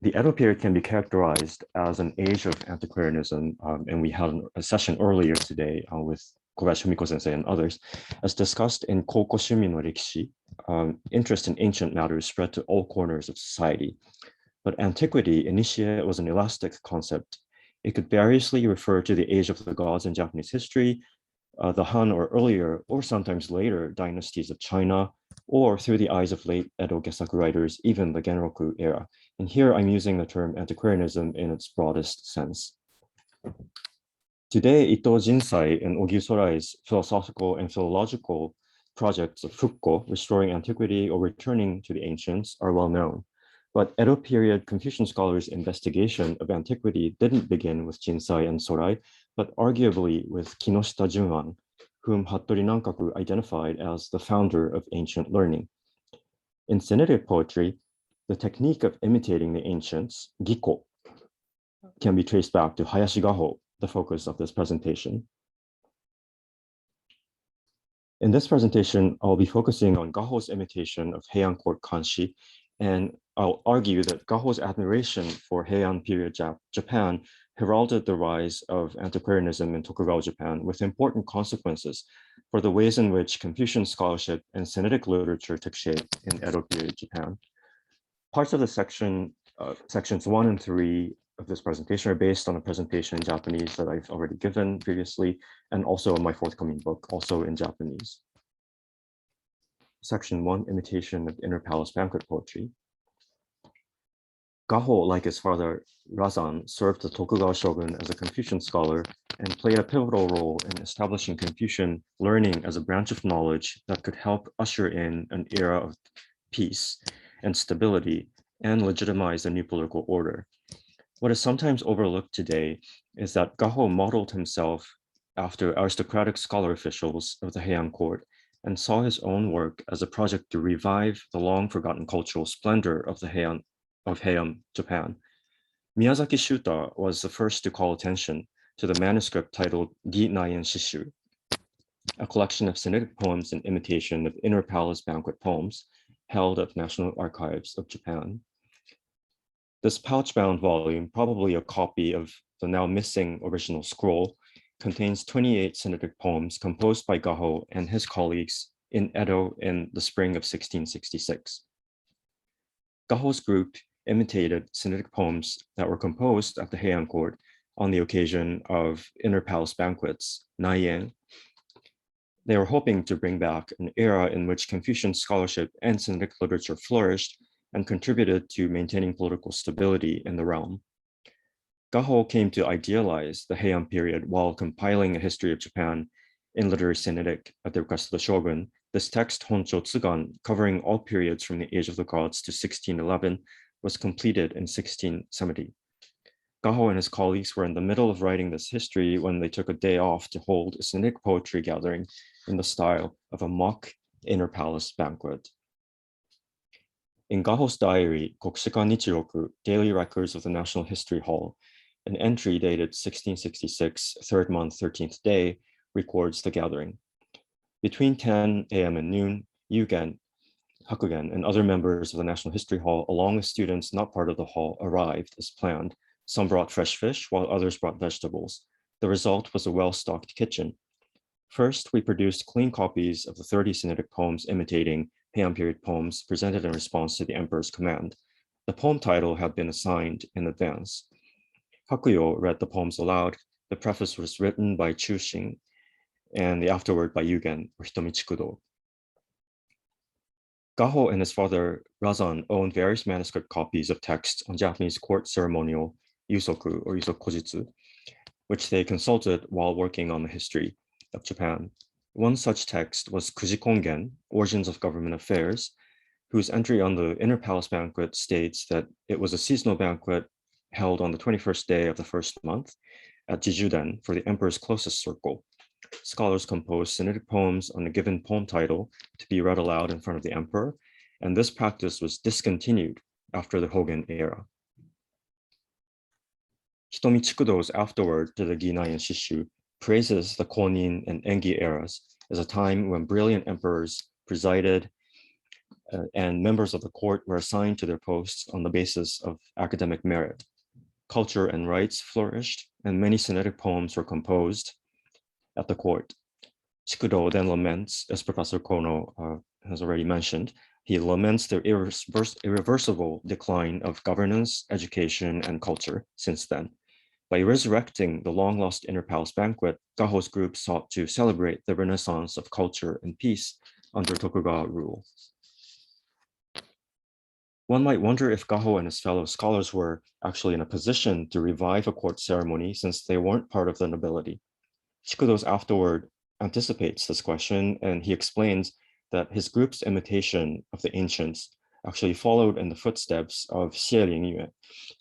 The Edo period can be characterized as an age of antiquarianism, and we had a session earlier today with Kobayashi Humiko sensei and others, as discussed in Kouko Shumi no Rikishi. Interest in ancient matters spread to all corners of society. But antiquity, initiate, was an elastic concept. It could variously refer to the age of the gods in Japanese history, the Han or earlier, or sometimes later dynasties of China, or through the eyes of late Edo Gesaku writers, even the Genroku era. And here I'm using the term antiquarianism in its broadest sense. Today, Ito Jinsai and Ogi Sorai's philosophical and philological projects of Fukko, restoring antiquity or returning to the ancients, are well known. But Edo period Confucian scholars' investigation of antiquity didn't begin with Jinsai and Sorai, but arguably with Kinoshita Junwan, whom Hattori Nankaku identified as the founder of ancient learning. In Sinitic poetry, the technique of imitating the ancients, Giko, can be traced back to Hayashi Gaho, the focus of this presentation. In this presentation, I'll be focusing on Gaho's imitation of Heian court Kanshi, and I'll argue that Gaho's admiration for Heian period Japan heralded the rise of antiquarianism in Tokugawa Japan with important consequences for the ways in which Confucian scholarship and Sinitic literature took shape in Edo period Japan. Parts of the sections 1 and 3 of this presentation are based on a presentation in Japanese that I've already given previously, and also in my forthcoming book, also in Japanese. Section 1, Imitation of Inner Palace Banquet Poetry. Gaho, like his father Razan, served the Tokugawa shogun as a Confucian scholar and played a pivotal role in establishing Confucian learning as a branch of knowledge that could help usher in an era of peace and stability and legitimize a new political order. What is sometimes overlooked today is that Gaho modeled himself after aristocratic scholar officials of the Heian court and saw his own work as a project to revive the long-forgotten cultural splendor of the Heian Japan. Miyazaki Shuta was the first to call attention to the manuscript titled Gi Naien Shishu, a collection of Sinitic poems in imitation of Inner Palace banquet poems held at the National Archives of Japan. This pouch-bound volume, probably a copy of the now missing original scroll, contains 28 Sinitic poems composed by Gaho and his colleagues in Edo in the spring of 1666. Gaho's group imitated Sinitic poems that were composed at the Heian court on the occasion of inner palace banquets, Naiyan. They were hoping to bring back an era in which Confucian scholarship and Sinitic literature flourished and contributed to maintaining political stability in the realm. Gaho came to idealize the Heian period while compiling a history of Japan in literary Sinitic at the request of the shogun. This text, Honcho Tsugan, covering all periods from the Age of the Gods to 1611, was completed in 1670. Gaho and his colleagues were in the middle of writing this history when they took a day off to hold a Sinitic poetry gathering in the style of a mock inner palace banquet. In Gaho's diary, Kokushika Nichiroku, Daily Records of the National History Hall, an entry dated 1666, 3rd month, 13th day, records the gathering. Between 10 a.m. and noon, Yugen, Hakugen, and other members of the National History Hall, along with students not part of the hall, arrived as planned. Some brought fresh fish, while others brought vegetables. The result was a well-stocked kitchen. First, we produced clean copies of the 30 Sinitic poems imitating Heian period poems presented in response to the emperor's command. The poem title had been assigned in advance. Hakuyo read the poems aloud. The preface was written by Chushing, and the afterword by Yugen or Hitomi Chikudo. Gaho and his father Razan owned various manuscript copies of texts on Japanese court ceremonial yusoku or yusokojitsu, which they consulted while working on the history of Japan. One such text was Kujikongen, Origins of Government Affairs, whose entry on the Inner Palace banquet states that it was a seasonal banquet held on the 21st day of the first month at Jijuden for the emperor's closest circle. Scholars composed Sinitic poems on a given poem title to be read aloud in front of the emperor, and this practice was discontinued after the Hogen era. Hitomi Chikudo's afterword to the Ginai and Shishu praises the Konin and Engi eras as a time when brilliant emperors presided and members of the court were assigned to their posts on the basis of academic merit. Culture and rights flourished, and many Sinitic poems were composed at the court. Chikudo then laments, as Professor Kono has already mentioned, he laments the irreversible decline of governance, education, and culture since then. By resurrecting the long-lost Inner Palace banquet, Gaho's group sought to celebrate the renaissance of culture and peace under Tokugawa rule. One might wonder if Gaho and his fellow scholars were actually in a position to revive a court ceremony since they weren't part of the nobility. Chikudo's afterword anticipates this question, and he explains that his group's imitation of the ancients actually followed in the footsteps of Xie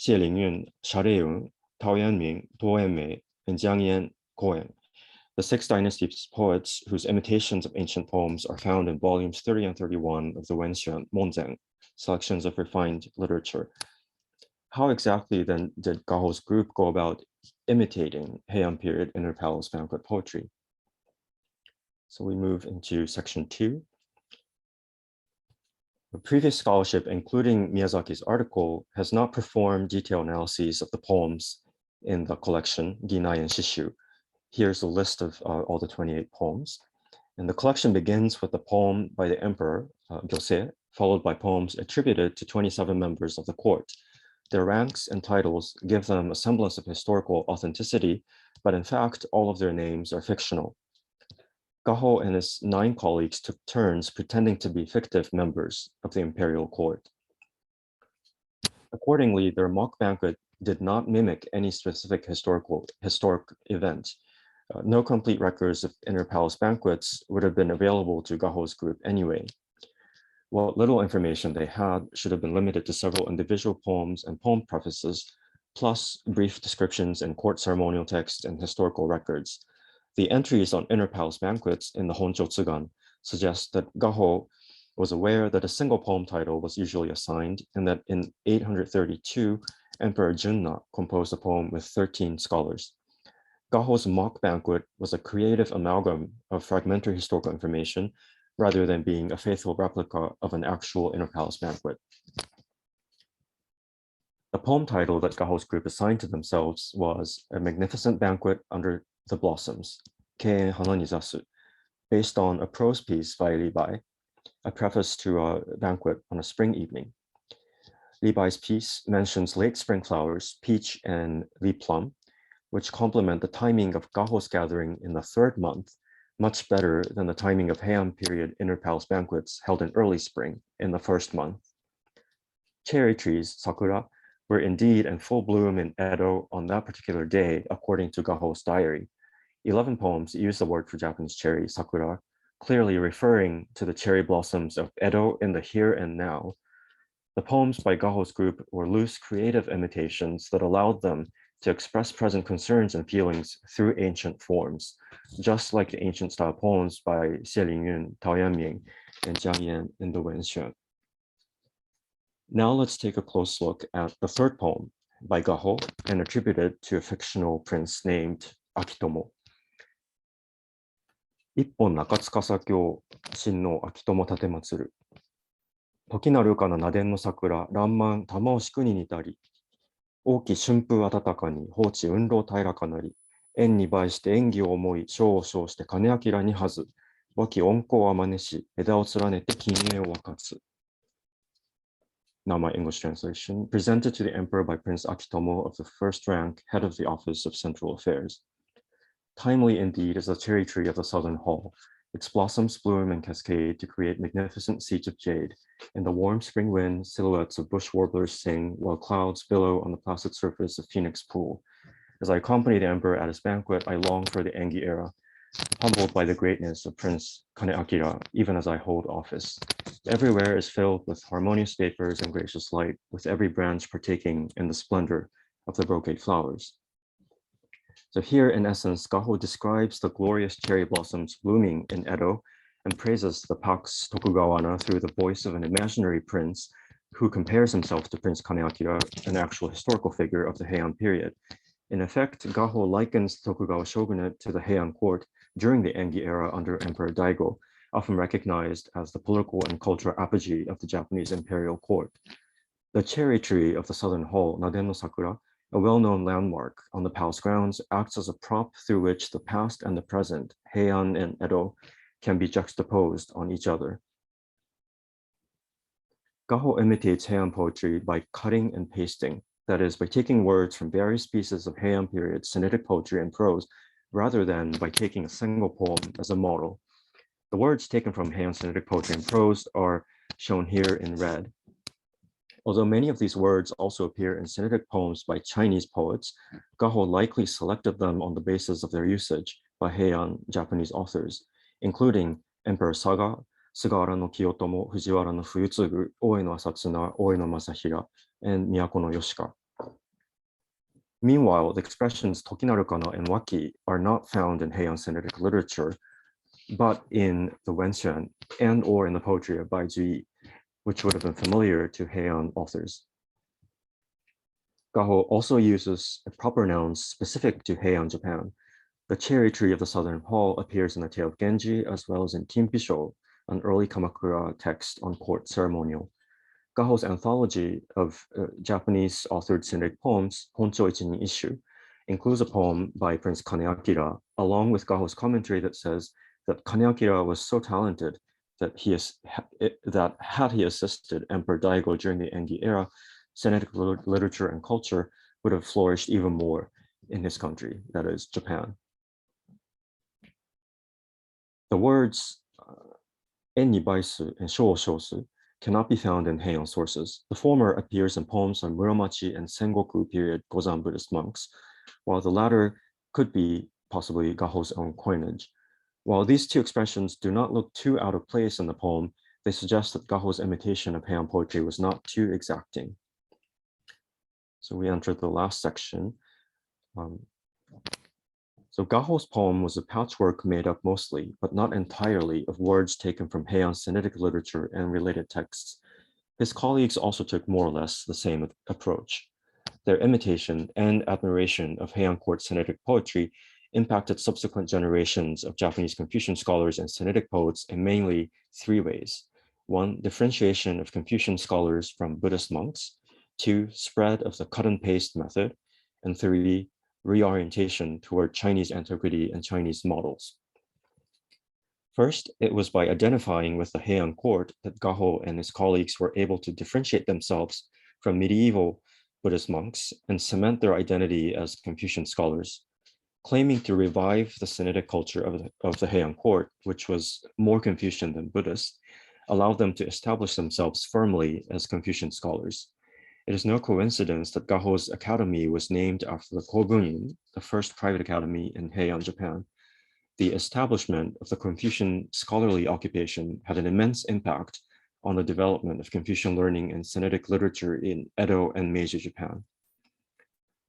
Lingyun, Shareun, Tao Yanming, Duo Yanmei, and Jiang Yan Koen, the Six Dynasties poets whose imitations of ancient poems are found in volumes 30 and 31 of the Wenxian Monzheng, Selections of Refined Literature. How exactly then did Gaho's group go about imitating Heian period Inner Palace banquet poetry? So we move into section 2. The previous scholarship, including Miyazaki's article, has not performed detailed analyses of the poems in the collection, Ginai and Shishu. Here's a list of all the 28 poems. And the collection begins with a poem by the emperor, Gyosei, followed by poems attributed to 27 members of the court. Their ranks and titles give them a semblance of historical authenticity, but in fact, all of their names are fictional. Gaho and his 9 colleagues took turns pretending to be fictive members of the imperial court. Accordingly, their mock banquet did not mimic any specific historic event. No complete records of Inner Palace banquets would have been available to Gaho's group anyway. What little information they had should have been limited to several individual poems and poem prefaces, plus brief descriptions in court ceremonial texts and historical records. The entries on Inner Palace banquets in the Honcho Tsugan suggest that Gaho was aware that a single poem title was usually assigned, and that in 832, Emperor Junna composed a poem with 13 scholars. Gaho's mock banquet was a creative amalgam of fragmentary historical information rather than being a faithful replica of an actual Inner Palace banquet. The poem title that Gaho's group assigned to themselves was A Magnificent Banquet Under the Blossoms, Keien Hananizasu, based on a prose piece by Libai, a preface to a banquet on a spring evening. Levi's piece mentions late spring flowers, peach and leaf plum, which complement the timing of Gaho's gathering in the third month, much better than the timing of Heian period inner palace banquets held in early spring in the first month. Cherry trees, sakura, were indeed in full bloom in Edo on that particular day, according to Gaho's diary. 11 poems use the word for Japanese cherry, sakura, clearly referring to the cherry blossoms of Edo in the here and now. The poems by Gaho's group were loose, creative imitations that allowed them to express present concerns and feelings through ancient forms, just like the ancient style poems by Xie Lingyun, Tao Yanming, and Jiang Yan in the Wenxuan. Now let's take a close look at the third poem by Gaho and attributed to a fictional prince named Akitomo. 一本中司京親王秋友立て祭る。時なるかななでんの桜、爛漫玉をしくに似たり。大き春風暖かに、放置運動平らかなり。縁に倍して縁起を思い、章を称して金明にはず。和気温厚あまねし、枝を連ねて金栄を分かつ。Now my English translation, presented to the emperor by Prince Akitomo of the first rank, head of the office of central affairs. Timely indeed is the cherry tree of the southern hall. Its blossoms bloom and cascade to create magnificent seats of jade. In the warm spring wind, silhouettes of bush warblers sing, while clouds billow on the placid surface of Phoenix Pool. As I accompany the emperor at his banquet, I long for the Engi era, humbled by the greatness of Prince Kaneakira, even as I hold office. Everywhere is filled with harmonious vapors and gracious light, with every branch partaking in the splendor of the brocade flowers. So here, in essence, Gaho describes the glorious cherry blossoms blooming in Edo and praises the Pax Tokugawana through the voice of an imaginary prince who compares himself to Prince Kaneakira, an actual historical figure of the Heian period. In effect, Gaho likens the Tokugawa shogunate to the Heian court during the Engi era under Emperor Daigo, often recognized as the political and cultural apogee of the Japanese imperial court. The cherry tree of the southern hall, Naden no Sakura, a well-known landmark on the palace grounds, acts as a prop through which the past and the present, Heian and Edo, can be juxtaposed on each other. Gaho imitates Heian poetry by cutting and pasting, that is, by taking words from various pieces of Heian period Sinitic poetry and prose, rather than by taking a single poem as a model. The words taken from Heian Sinitic poetry and prose are shown here in red. Although many of these words also appear in Sinitic poems by Chinese poets, Gaho likely selected them on the basis of their usage by Heian Japanese authors, including Emperor Saga, Sugawara no Kiyotomo, Fujiwara no Fuyutsugu, Oe no Asatsuna, Oe no Masahira, and Miyako no Yoshika. Meanwhile, the expressions Tokinarukana and Waki are not found in Heian Sinitic literature, but in the Wenxuan and or in the poetry of Bai Zui, which would have been familiar to Heian authors. Gaho also uses proper nouns specific to Heian Japan. The cherry tree of the southern hall appears in the tale of Genji, as well as in Kinpisho, an early Kamakura text on court ceremonial. Gaho's anthology of Japanese authored Sinitic poems, Honcho Ichinin Isshu, includes a poem by Prince Kaneakira, along with Gaho's commentary that says that Kaneakira was so talented that had he assisted Emperor Daigo during the Engi era, Sinitic literature and culture would have flourished even more in his country, that is, Japan. The words enni baisu and shou shosu cannot be found in Heian sources. The former appears in poems on Muromachi and Sengoku period Gozan Buddhist monks, while the latter could be possibly Gaho's own coinage. While these two expressions do not look too out of place in the poem, they suggest that Gaho's imitation of Heian poetry was not too exacting. So we enter the last section. So Gaho's poem was a patchwork made up mostly, but not entirely, of words taken from Heian Sinitic literature and related texts. His colleagues also took more or less the same approach. Their imitation and admiration of Heian court Sinitic poetry impacted subsequent generations of Japanese Confucian scholars and Sinitic poets in mainly three ways. One, differentiation of Confucian scholars from Buddhist monks. Two, spread of the cut and paste method. And three, reorientation toward Chinese antiquity and Chinese models. First, it was by identifying with the Heian court that Gaho and his colleagues were able to differentiate themselves from medieval Buddhist monks and cement their identity as Confucian scholars. Claiming to revive the Sinitic culture of the Heian court, which was more Confucian than Buddhist, allowed them to establish themselves firmly as Confucian scholars. It is no coincidence that Gaho's academy was named after the Kobunin, the first private academy in Heian, Japan. The establishment of the Confucian scholarly occupation had an immense impact on the development of Confucian learning and Sinitic literature in Edo and Meiji Japan.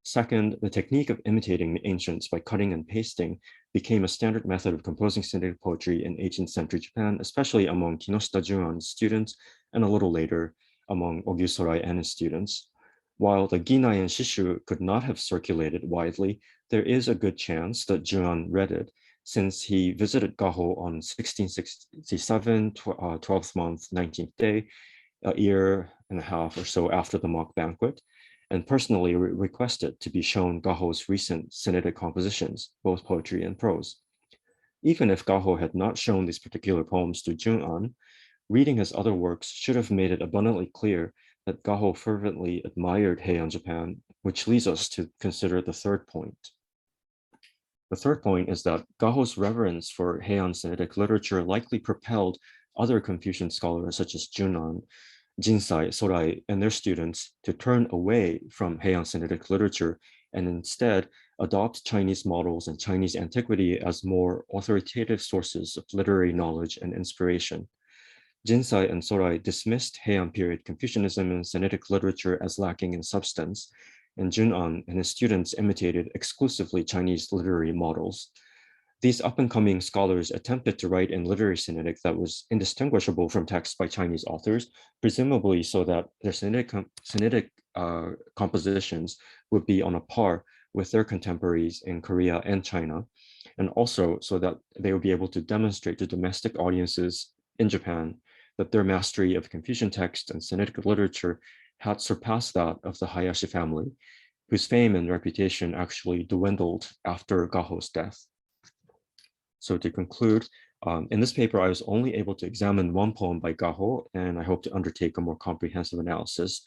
Second, the technique of imitating the ancients by cutting and pasting became a standard method of composing Sinitic poetry in 18th century Japan, especially among Kinoshita Juan's students, and a little later among Ogyusorai and his students. While the Ginai and Shishu could not have circulated widely, there is a good chance that Juan read it, since he visited Gaho on 1667, 12th month, 19th day, a year and a half or so after the mock banquet, and personally requested to be shown Gaho's recent Sinitic compositions, both poetry and prose. Even if Gaho had not shown these particular poems to Jun'an, reading his other works should have made it abundantly clear that Gaho fervently admired Heian Japan, which leads us to consider the third point. The third point is that Gaho's reverence for Heian Sinitic literature likely propelled other Confucian scholars such as Jun'an, Jinsai, Sorai, and their students to turn away from Heian Sinitic literature and instead adopt Chinese models and Chinese antiquity as more authoritative sources of literary knowledge and inspiration. Jinsai and Sorai dismissed Heian period Confucianism and Sinitic literature as lacking in substance, and Jun'an and his students imitated exclusively Chinese literary models. These up-and-coming scholars attempted to write in literary Sinitic that was indistinguishable from texts by Chinese authors, presumably so that their Sinitic compositions would be on a par with their contemporaries in Korea and China, and also so that they would be able to demonstrate to domestic audiences in Japan that their mastery of Confucian text and Sinitic literature had surpassed that of the Hayashi family, whose fame and reputation actually dwindled after Gaho's death. So to conclude, in this paper, I was only able to examine one poem by Gaho, and I hope to undertake a more comprehensive analysis.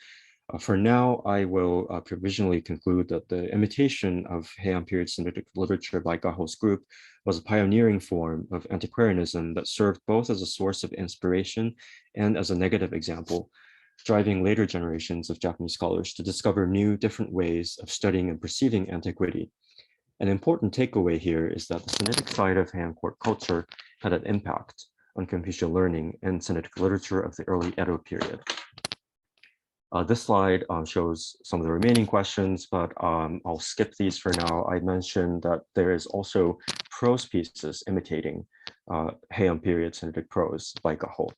For now, I will provisionally conclude that the imitation of Heian period Sinitic literature by Gaho's group was a pioneering form of antiquarianism that served both as a source of inspiration and as a negative example, driving later generations of Japanese scholars to discover new, different ways of studying and perceiving antiquity. An important takeaway here is that the Sinitic side of Heian court culture had an impact on Confucian learning and Sinitic literature of the early Edo period. This slide shows some of the remaining questions, but I'll skip these for now. I mentioned that there is also prose pieces imitating Heian period Sinitic prose by Gaho.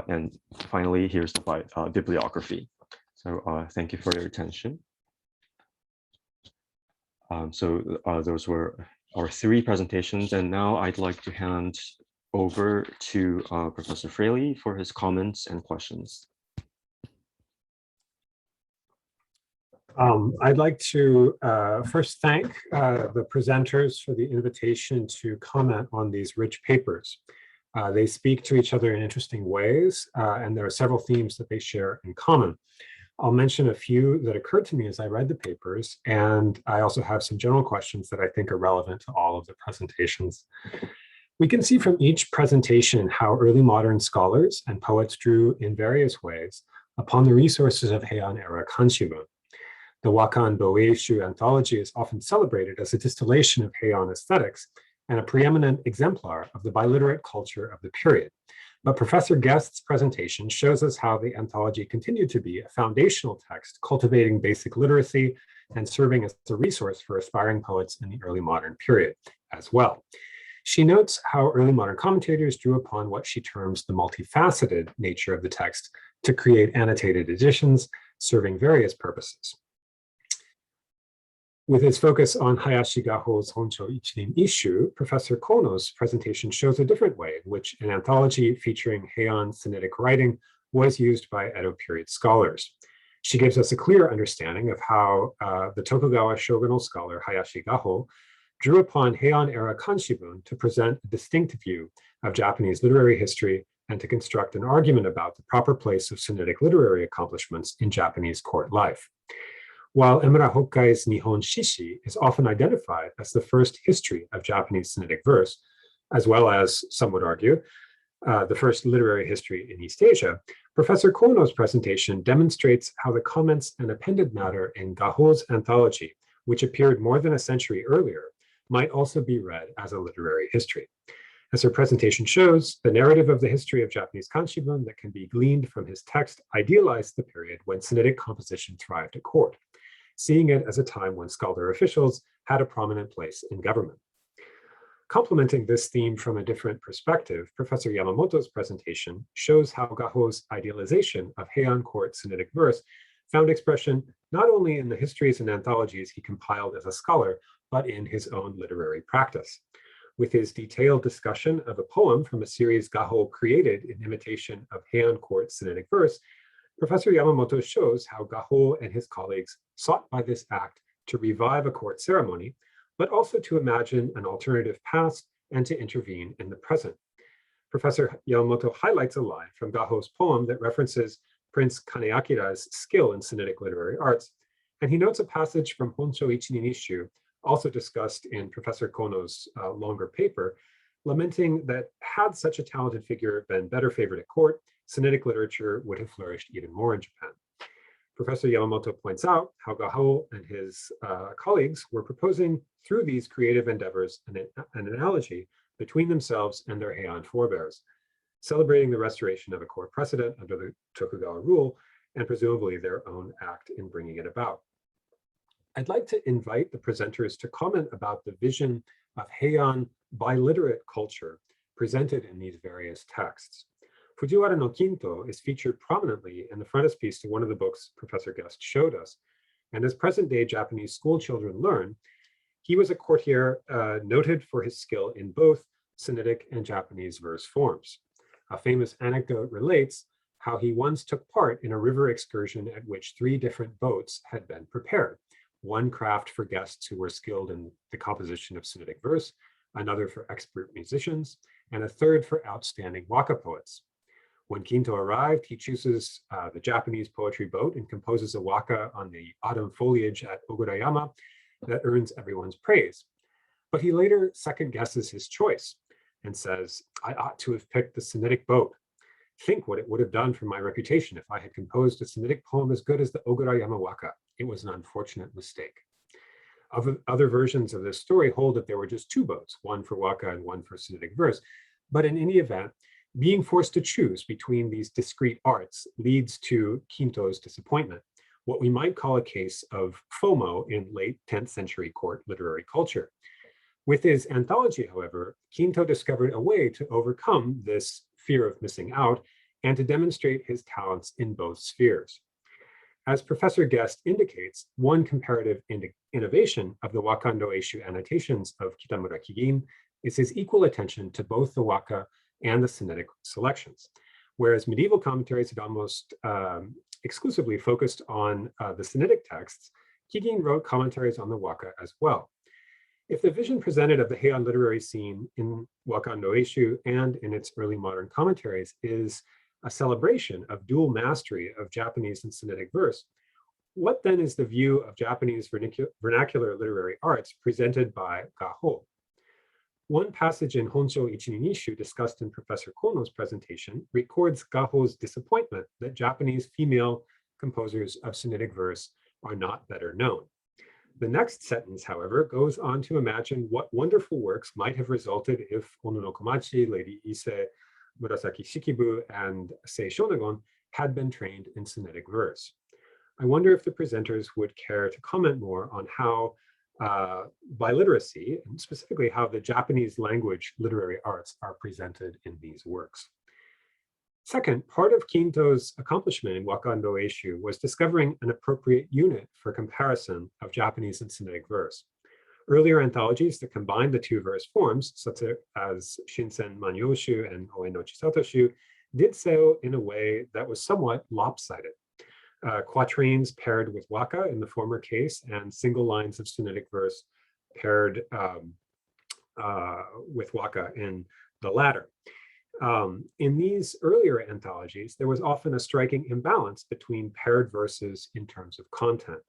And finally, here's the bibliography. So thank you for your attention. Those were our three presentations, and now I'd like to hand over to Professor Fraley for his comments and questions. I'd like to first thank the presenters for the invitation to comment on these rich papers. They speak to each other in interesting ways, and there are several themes that they share in common. I'll mention a few that occurred to me as I read the papers, and I also have some general questions that I think are relevant to all of the presentations. We can see from each presentation how early modern scholars and poets drew in various ways upon the resources of Heian era Kanshi. The Wakan Boeishu anthology is often celebrated as a distillation of Heian aesthetics and a preeminent exemplar of the biliterate culture of the period. But Professor Guest's presentation shows us how the anthology continued to be a foundational text, cultivating basic literacy and serving as a resource for aspiring poets in the early modern period as well. She notes how early modern commentators drew upon what she terms the multifaceted nature of the text to create annotated editions, serving various purposes. With its focus on Hayashi Gaho's Honcho Ichinin Ishu, Professor Kono's presentation shows a different way in which an anthology featuring Heian Sinitic writing was used by Edo period scholars. She gives us a clear understanding of how the Tokugawa shogunal scholar Hayashi Gaho drew upon Heian era Kanshibun to present a distinct view of Japanese literary history and to construct an argument about the proper place of Sinitic literary accomplishments in Japanese court life. While Emura Hokkai's Nihon Shishi is often identified as the first history of Japanese Sinitic verse, as well as, some would argue, the first literary history in East Asia, Professor Kono's presentation demonstrates how the comments and appended matter in Gaho's anthology, which appeared more than a century earlier, might also be read as a literary history. As her presentation shows, the narrative of the history of Japanese Kanshibun that can be gleaned from his text idealized the period when Sinitic composition thrived at court, seeing it as a time when scholar officials had a prominent place in government. Complementing this theme from a different perspective, Professor Yamamoto's presentation shows how Gaho's idealization of Heian court Sinitic verse found expression not only in the histories and anthologies he compiled as a scholar, but in his own literary practice. With his detailed discussion of a poem from a series Gaho created in imitation of Heian court Sinitic verse, Professor Yamamoto shows how Gaho and his colleagues sought by this act to revive a court ceremony, but also to imagine an alternative past and to intervene in the present. Professor Yamamoto highlights a line from Gaho's poem that references Prince Kaneakira's skill in Sinitic literary arts, and he notes a passage from Honsho Ichininishu, also discussed in Professor Kono's longer paper, lamenting that had such a talented figure been better favored at court, Sinitic literature would have flourished even more in Japan. Professor Yamamoto points out how Gaho and his colleagues were proposing through these creative endeavors an analogy between themselves and their Heian forebears, celebrating the restoration of a court precedent under the Tokugawa rule and presumably their own act in bringing it about. I'd like to invite the presenters to comment about the vision of Heian biliterate culture presented in these various texts. Fujiwara no Kinto is featured prominently in the frontispiece to one of the books Professor Guest showed us. And as present-day Japanese school children learn, he was a courtier noted for his skill in both Sinitic and Japanese verse forms. A famous anecdote relates how he once took part in a river excursion at which 3 different boats had been prepared. One craft for guests who were skilled in the composition of Sinitic verse, another for expert musicians, and a third for outstanding waka poets. When Kinto arrived, he chooses the Japanese poetry boat and composes a waka on the autumn foliage at Ogurayama that earns everyone's praise. But he later second guesses his choice and says, "I ought to have picked the Sinitic boat. Think what it would have done for my reputation if I had composed a Sinitic poem as good as the Ogurayama waka. It was an unfortunate mistake." Other versions of this story hold that there were just 2 boats, one for waka and one for Sinitic verse. But in any event, being forced to choose between these discrete arts leads to Kinto's disappointment, what we might call a case of FOMO in late 10th century court literary culture. With his anthology, however, Kinto discovered a way to overcome this fear of missing out and to demonstrate his talents in both spheres. As Professor Guest indicates, one comparative innovation of the Wakando Eishu annotations of Kitamura Kigin is his equal attention to both the waka and the Sinitic selections. Whereas medieval commentaries had almost exclusively focused on the Sinitic texts, Kigin wrote commentaries on the waka as well. If the vision presented of the Heian literary scene in Wakando Eishu and in its early modern commentaries is a celebration of dual mastery of Japanese and Sinitic verse, what then is the view of Japanese vernacular literary arts presented by Gaho? One passage in Honsho Ichininishu discussed in Professor Kono's presentation records Gaho's disappointment that Japanese female composers of Sinitic verse are not better known. The next sentence, however, goes on to imagine what wonderful works might have resulted if Ono no Komachi, Lady Ise, Murasaki Shikibu, and Sei Shonagon had been trained in Sinitic verse. I wonder if the presenters would care to comment more on how biliteracy, and specifically how the Japanese language literary arts are presented in these works. Second, part of Kinto's accomplishment in Wakando Eishu was discovering an appropriate unit for comparison of Japanese and Sinitic verse. Earlier anthologies that combined the 2 verse forms, such as Shinsen Manyoshu and Oe no Chisatoshu, did so in a way that was somewhat lopsided. Quatrains paired with waka in the former case, and single lines of Sinitic verse paired with waka in the latter. In these earlier anthologies, there was often a striking imbalance between paired verses in terms of content,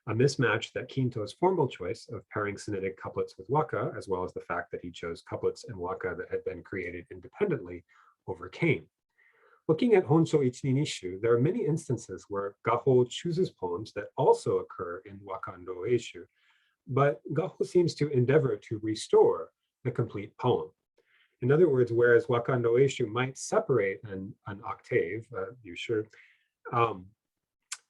a mismatch that Kinto's formal choice of pairing Sinitic couplets with waka, as well as the fact that he chose couplets and waka that had been created independently, overcame. Looking at Honsho Ichininishu, there are many instances where Gaho chooses poems that also occur in Wakando Eishu, but Gaho seems to endeavor to restore the complete poem. In other words, whereas Wakando Eishu might separate an octave,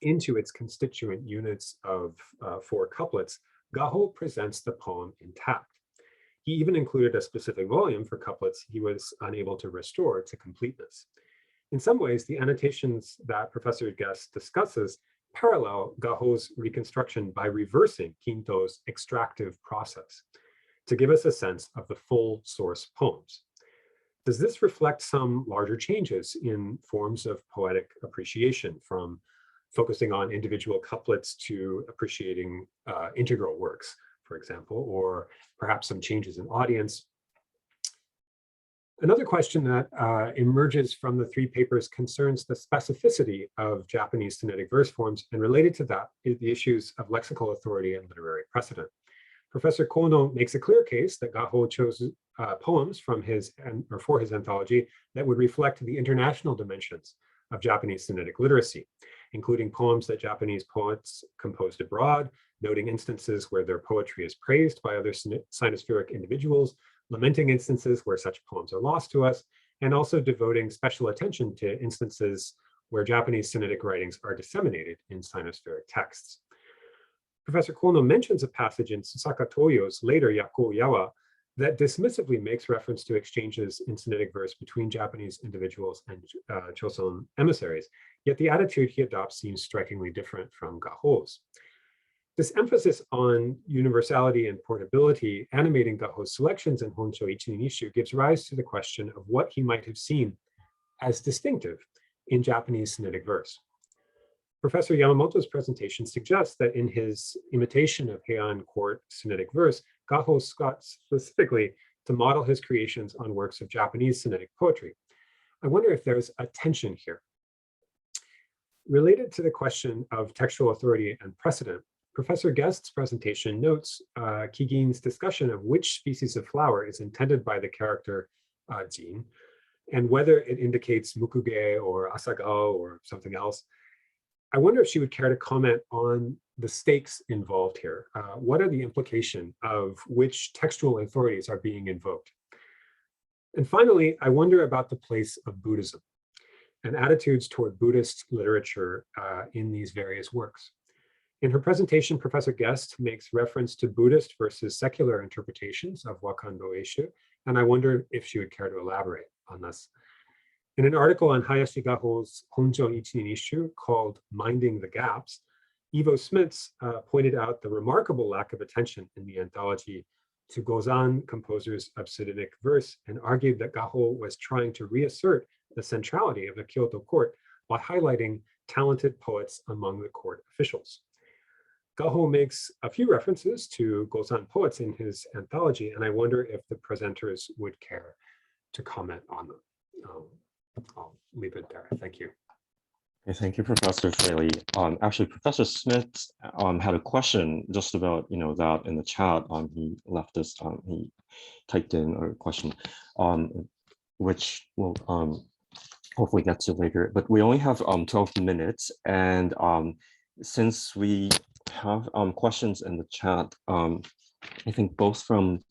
into its constituent units of 4 couplets, Gaho presents the poem intact. He even included a specific volume for couplets he was unable to restore to completeness. In some ways, the annotations that Professor Guest discusses parallel Gaho's reconstruction by reversing Kinto's extractive process to give us a sense of the full source poems. Does this reflect some larger changes in forms of poetic appreciation, from focusing on individual couplets to appreciating integral works, for example, or perhaps some changes in audience? Another question that emerges from the 3 papers concerns the specificity of Japanese Sinitic verse forms, and related to that is the issues of lexical authority and literary precedent. Professor Kono makes a clear case that Gaho chose poems from for his anthology that would reflect the international dimensions of Japanese Sinitic literacy, including poems that Japanese poets composed abroad, noting instances where their poetry is praised by other sinospheric individuals, lamenting instances where such poems are lost to us, and also devoting special attention to instances where Japanese Sinitic writings are disseminated in sinospheric texts. Professor Kono mentions a passage in Susaka Toyo's later Yako Yawa that dismissively makes reference to exchanges in Sinitic verse between Japanese individuals and Choson emissaries, yet the attitude he adopts seems strikingly different from Gaho's. This emphasis on universality and portability animating Gaho's selections in Honsho Ichininishu gives rise to the question of what he might have seen as distinctive in Japanese Sinitic verse. Professor Yamamoto's presentation suggests that in his imitation of Heian court Sinitic verse, Gaho sought specifically to model his creations on works of Japanese Sinitic poetry. I wonder if there's a tension here. Related to the question of textual authority and precedent, Professor Guest's presentation notes Kigin's discussion of which species of flower is intended by the character jin, and whether it indicates mukuge or asagao or something else. I wonder if she would care to comment on the stakes involved here. What are the implications of which textual authorities are being invoked? And finally, I wonder about the place of Buddhism and attitudes toward Buddhist literature in these various works. In her presentation, Professor Guest makes reference to Buddhist versus secular interpretations of Wakando Eishu, and I wonder if she would care to elaborate on this. In an article on Hayashi Gaho's Honsho Ichininishu called Minding the Gaps, Ivo Smits pointed out the remarkable lack of attention in the anthology to Gozan composers of Sinitic verse, and argued that Gaho was trying to reassert the centrality of the Kyoto court by highlighting talented poets among the court officials. Gaho makes a few references to Gozan poets in his anthology, and I wonder if the presenters would care to comment on them. I'll leave it there. Thank you. Okay, thank you, Professor Fraley. Actually, Professor Smith had a question just about that in the chat. He left this. He typed in a question, which we'll hopefully get to later. But we only have 12 minutes, and since we have questions in the chat, I think both from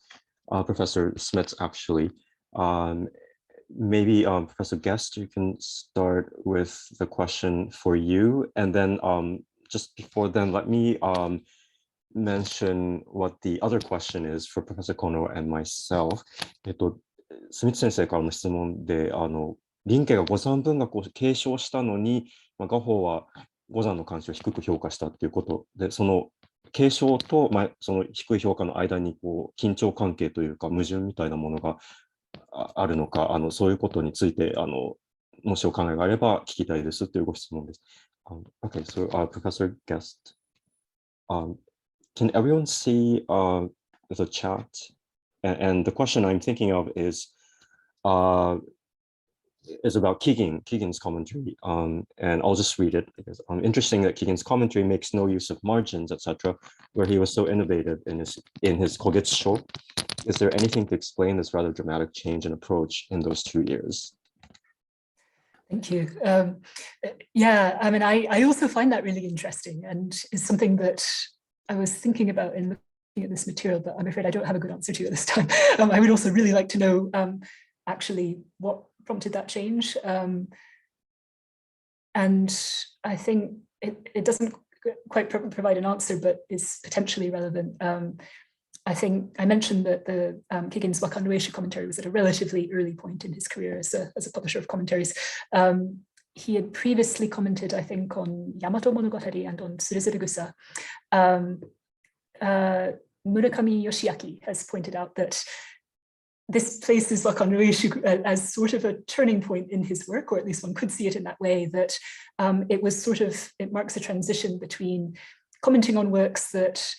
Professor Smith actually. Maybe Professor Guest, you can start with the question for you, and then just before then, let me mention what the other question is for Professor Kono and myself. スミツ先生からの質問で、林家が五山文学を継承したのに、ガホは五山の漢詩を低く評価したということで、その継承と、その低い評価の間に緊張関係というか矛盾みたいなものがあるのか、そういうことについてもしお考えがあれば聞きたいですというご質問です。Okay, so Professor Guest, can everyone see the chat? And the question I'm thinking of is, is about Keegan's commentary, and I'll just read it because interesting that Keegan's commentary makes no use of margins, etc., where he was so innovative in his Kogetsu. Is there anything to explain this rather dramatic change in approach in those 2 years? Thank you. Yeah, I mean, I also find that really interesting and is something that I was thinking about in looking at this material, but I'm afraid I don't have a good answer to at this time. I would also really like to know actually what prompted that change. And I think it doesn't quite provide an answer, but is potentially relevant. I think I mentioned that the Keegan's Wakan Reishu commentary was at a relatively early point in his career as a publisher of commentaries. He had previously commented, I think, on Yamato Monogatari and on Tsuruzurugusa. Murakami Yoshiaki has pointed out that this places Wakan Reishu as sort of a turning point in his work, or at least one could see it in that way, that it marks a transition between commenting on works that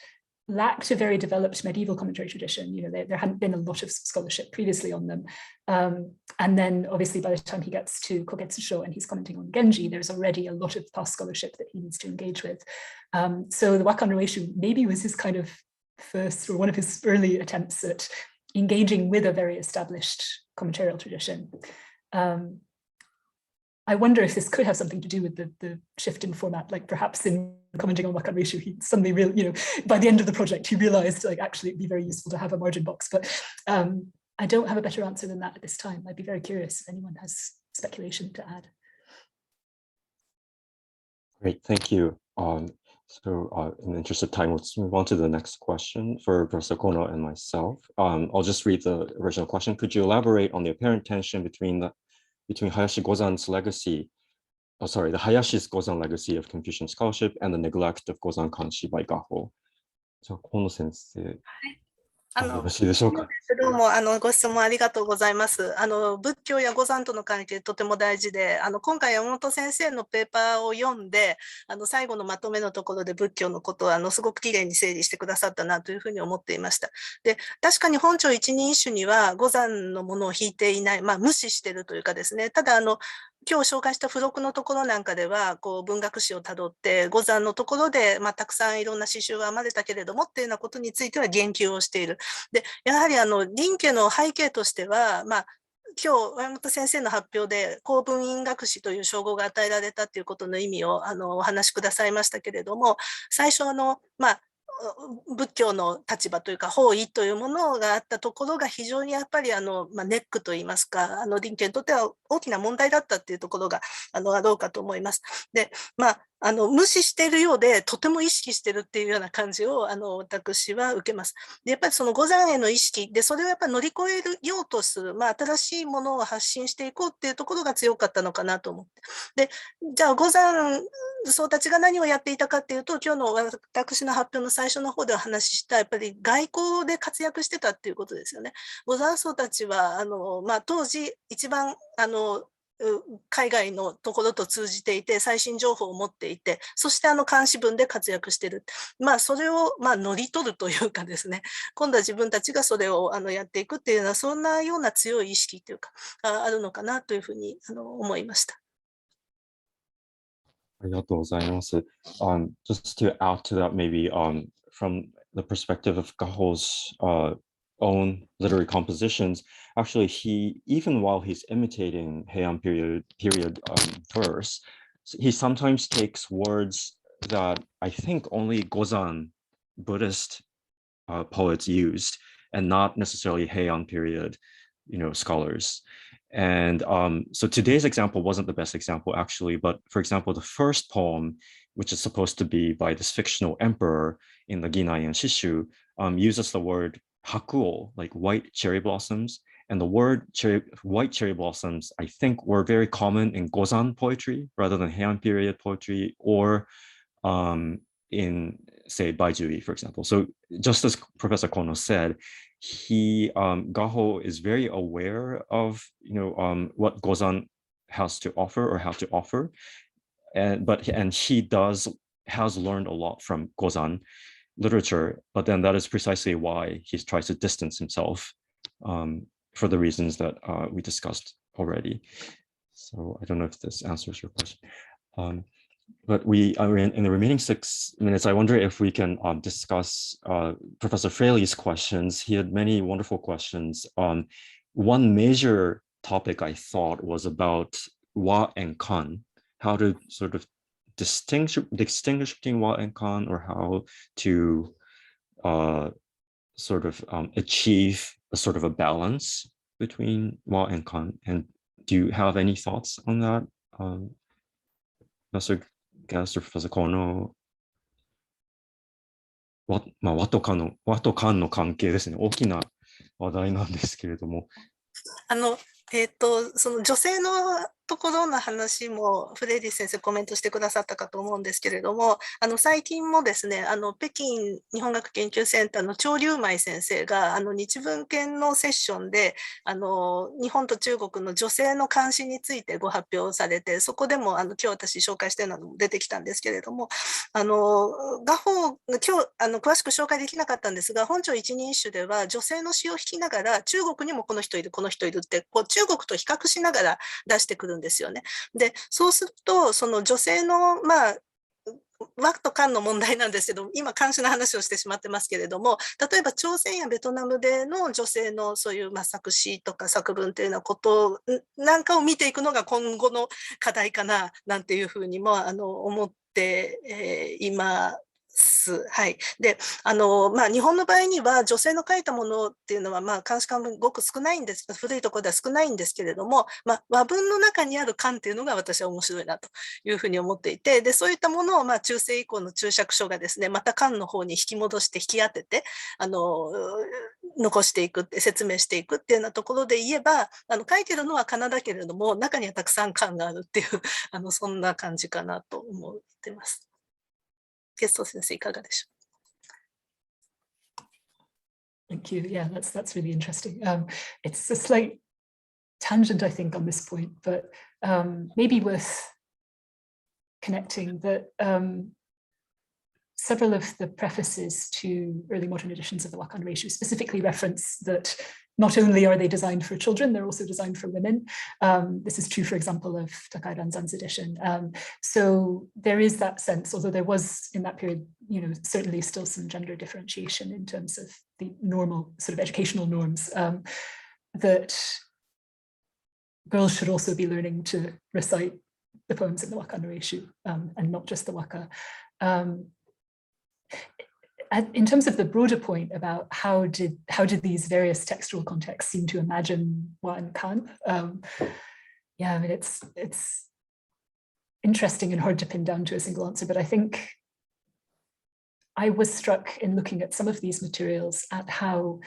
lacked a very developed medieval commentary tradition. There hadn't been a lot of scholarship previously on them. And then obviously by the time he gets to Kogetsu and he's commenting on Genji, there's already a lot of past scholarship that he needs to engage with. So the Wakan Reishu maybe was his kind of first, or one of his early attempts at engaging with a very established commentarial tradition. I wonder if this could have something to do with the shift in format, like perhaps in commenting on Wakan Reishu, he suddenly by the end of the project, he realized like actually it'd be very useful to have a margin box, but I don't have a better answer than that at this time. I'd be very curious if anyone has speculation to add. Great, thank you. So in the interest of time, let's move on to the next question for Professor Kono and myself. I'll just read the original question. Could you elaborate on the apparent tension between Hayashi Gozan's legacy, the Hayashi's Gozan legacy of Confucian scholarship and the neglect of Gozan Kanshi by Gaho? So, Kono sensei, よろしいでしょうか。どうもご質問ありがとうございます。仏教や五山との関係とても大事で、今回山本先生のペーパーを読んで、最後のまとめのところで仏教のことをすごくきれいに整理してくださったなというふうに思っていました。で、確かに本朝一人一首には五山のものを引いていない、無視しているというかですね、ただ今日紹介した付録のところなんかでは、文学史をたどって、五山のところで、たくさんいろんな詩集が編まれたけれどもっていうようなことについては言及をしている。で、やはり林家の背景としては、今日、山本先生の発表で、公文院学士という称号が与えられたということの意味をお話しくださいましたけれども、最初仏教の立場というか法医というものがあったところが非常にやっぱりネックといいますか林家にとっては大きな問題だったっていうところがあろうかと思います。で、無視しているようでとても意識しているっていうような感じを私は受けます。で、やっぱりその五山への意識でそれをやっぱり乗り越えようとする、新しいものを発信していこうっていうところが強かったのかなと思って。で、じゃあ五山僧たちが何をやっていたかっていうと、今日の私の発表の最初の方でお話ししたやっぱり外交で活躍してたっていうことですよね。五山僧たちは当時一番海外のところと通じていて最新情報を持っていて、そして監視文で活躍している。それを乗り取るというかですね、今度は自分たちがそれをやっていくっていうようなそんなような強い意識というかあるのかなというふうに思いました。ありがとうございます。Just to add to that, maybe from the perspective of Gaho's own literary compositions, actually even while he's imitating Heian period verse, he sometimes takes words that I think only Gozan Buddhist poets used and not necessarily Heian period scholars. And so today's example wasn't the best example actually, but for example, the first poem, which is supposed to be by this fictional emperor in the Ginai and Shishu, uses the word hakuo, like white cherry blossoms. And the word white cherry blossoms, I think, were very common in Gozan poetry rather than Heian period poetry, or in, say, Baijui, for example. So just as Professor Kono said, Gaho is very aware of what Gozan has to offer or how to offer, and he has learned a lot from Gozan literature, but then that is precisely why he tries to distance himself for the reasons that we discussed already. So I don't know if this answers your question. But we are in the remaining 6 minutes. I wonder if we can discuss Professor Fraley's questions. He had many wonderful questions. One major topic I thought was about wa and kan, how to sort of distinguish between wa and kan, or how to sort of achieve a sort of a balance between wa and kan. And do you have any thoughts on that, Professor Guest or Professor Kono? 和と間の関係ですね。大きな話題なんですけれども。その女性のところの話もフレディ先生コメントしてくださったかと思うんですけれども、最近もですね、北京日本学研究センターの張龍舞先生が日文研のセッションで日本と中国の女性の監視についてご発表されて、そこでも今日私紹介しているのも出てきたんですけれども、画法今日詳しく紹介できなかったんですが、本朝一人一首では女性の詩を弾きながら中国にもこの人いるこの人いるってこう中国と比較しながら出してくるんですよね。で、そうするとその女性の和と漢の問題なんですけど、今漢詩の話をしてしまってますけれども、例えば朝鮮やベトナムでの女性のそういう作詞とか作文というようなことなんかを見ていくのが今後の課題かななんていうふうにも思っています。はい。で、日本の場合には女性の書いたものっていうのは漢詩漢文ごく少ないんです、古いところでは少ないんですけれども、和文の中にある漢っていうのが私は面白いなというふうに思っていて、でそういったものを中世以降の注釈書がですね、また漢の方に引き戻して引き当てて残していくって説明していくっていうようなところで言えば、書いてるのは仮名だけれども中にはたくさん漢があるっていうそんな感じかなと思ってます。ゲスト先生いかがでしょう。 Thank you. Yeah, that's really interesting. It's a slight tangent, I think, on this point, but maybe worth connecting that several of the prefaces to early modern editions of the Wakan Reishu specifically reference that not only are they designed for children, they're also designed for women. This is true, for example, of Takai Ranzan's edition. So there is that sense, although there was in that period, certainly still some gender differentiation in terms of the normal sort of educational norms, that girls should also be learning to recite the poems in the Wakan Reishu and not just the Waka. In terms of the broader point about how did these various textual contexts seem to imagine Wa and Kan, yeah, I mean it's interesting and hard to pin down to a single answer, but I think I was struck in looking at some of these materials at how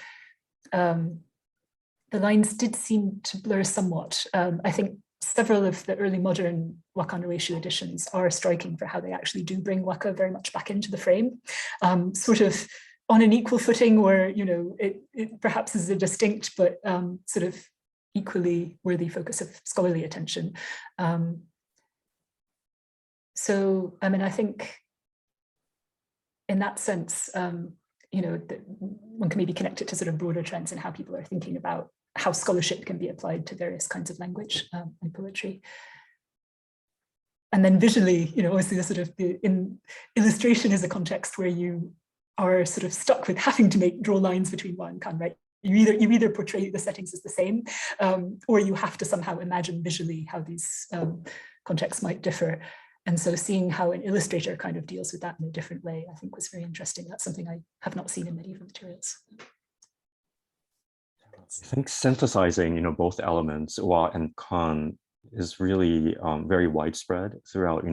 the lines did seem to blur somewhat. I think several of the early modern Wakan Reishu editions are striking for how they actually do bring Waka very much back into the frame, sort of on an equal footing where, it perhaps is a distinct but sort of equally worthy focus of scholarly attention. So, I mean, I think in that sense, one can maybe connect it to sort of broader trends in how people are thinking about how scholarship can be applied to various kinds of language and poetry. And then visually, obviously the illustration is a context where you are sort of stuck with having to draw lines between Wa and Kan, right? You either portray the settings as the same, or you have to somehow imagine visually how these contexts might differ. And so seeing how an illustrator kind of deals with that in a different way, I think was very interesting. That's something I have not seen in medieval materials. I think synthesizing, both elements, Wa and Kan, is really very widespread throughout,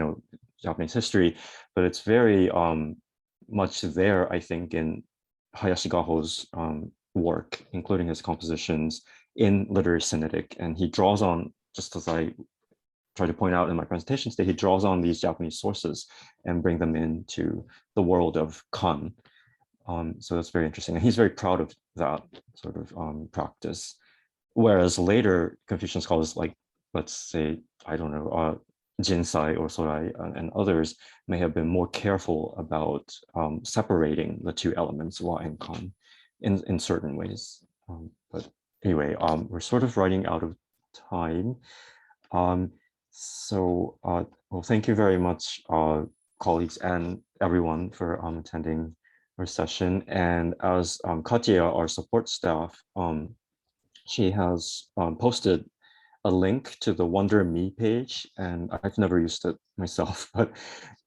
Japanese history, but it's very much there, I think, in Hayashi Gaho's work, including his compositions in literary Sinitic. And he draws on, just as I try to point out in my presentation today, he draws on these Japanese sources and bring them into the world of Kan. So that's very interesting. And he's very proud of that sort of practice. Whereas later Confucian scholars, like, let's say, I don't know, Jinsai or Sorai and others may have been more careful about separating the two elements, Wa and Kan, in certain ways. But anyway, we're sort of running out of time. Well, thank you very much, colleagues and everyone for attending our session. And as Katya, our support staff, she has posted a link to the Wonder Me page, and I've never used it myself, but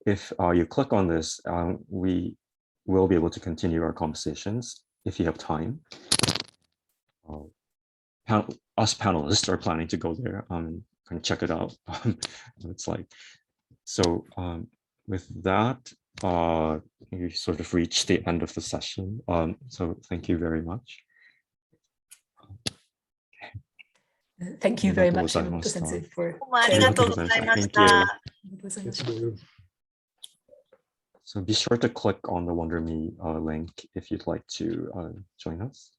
if you click on this, we will be able to continue our conversations if you have time. Us panelists are planning to go there and check it out. It's like, so with that, you sort of reached the end of the session. So thank you very much. Thank you very much, Sensei, for ありがとうございました。 So be sure to click on the Wonder Me link if you'd like to join us.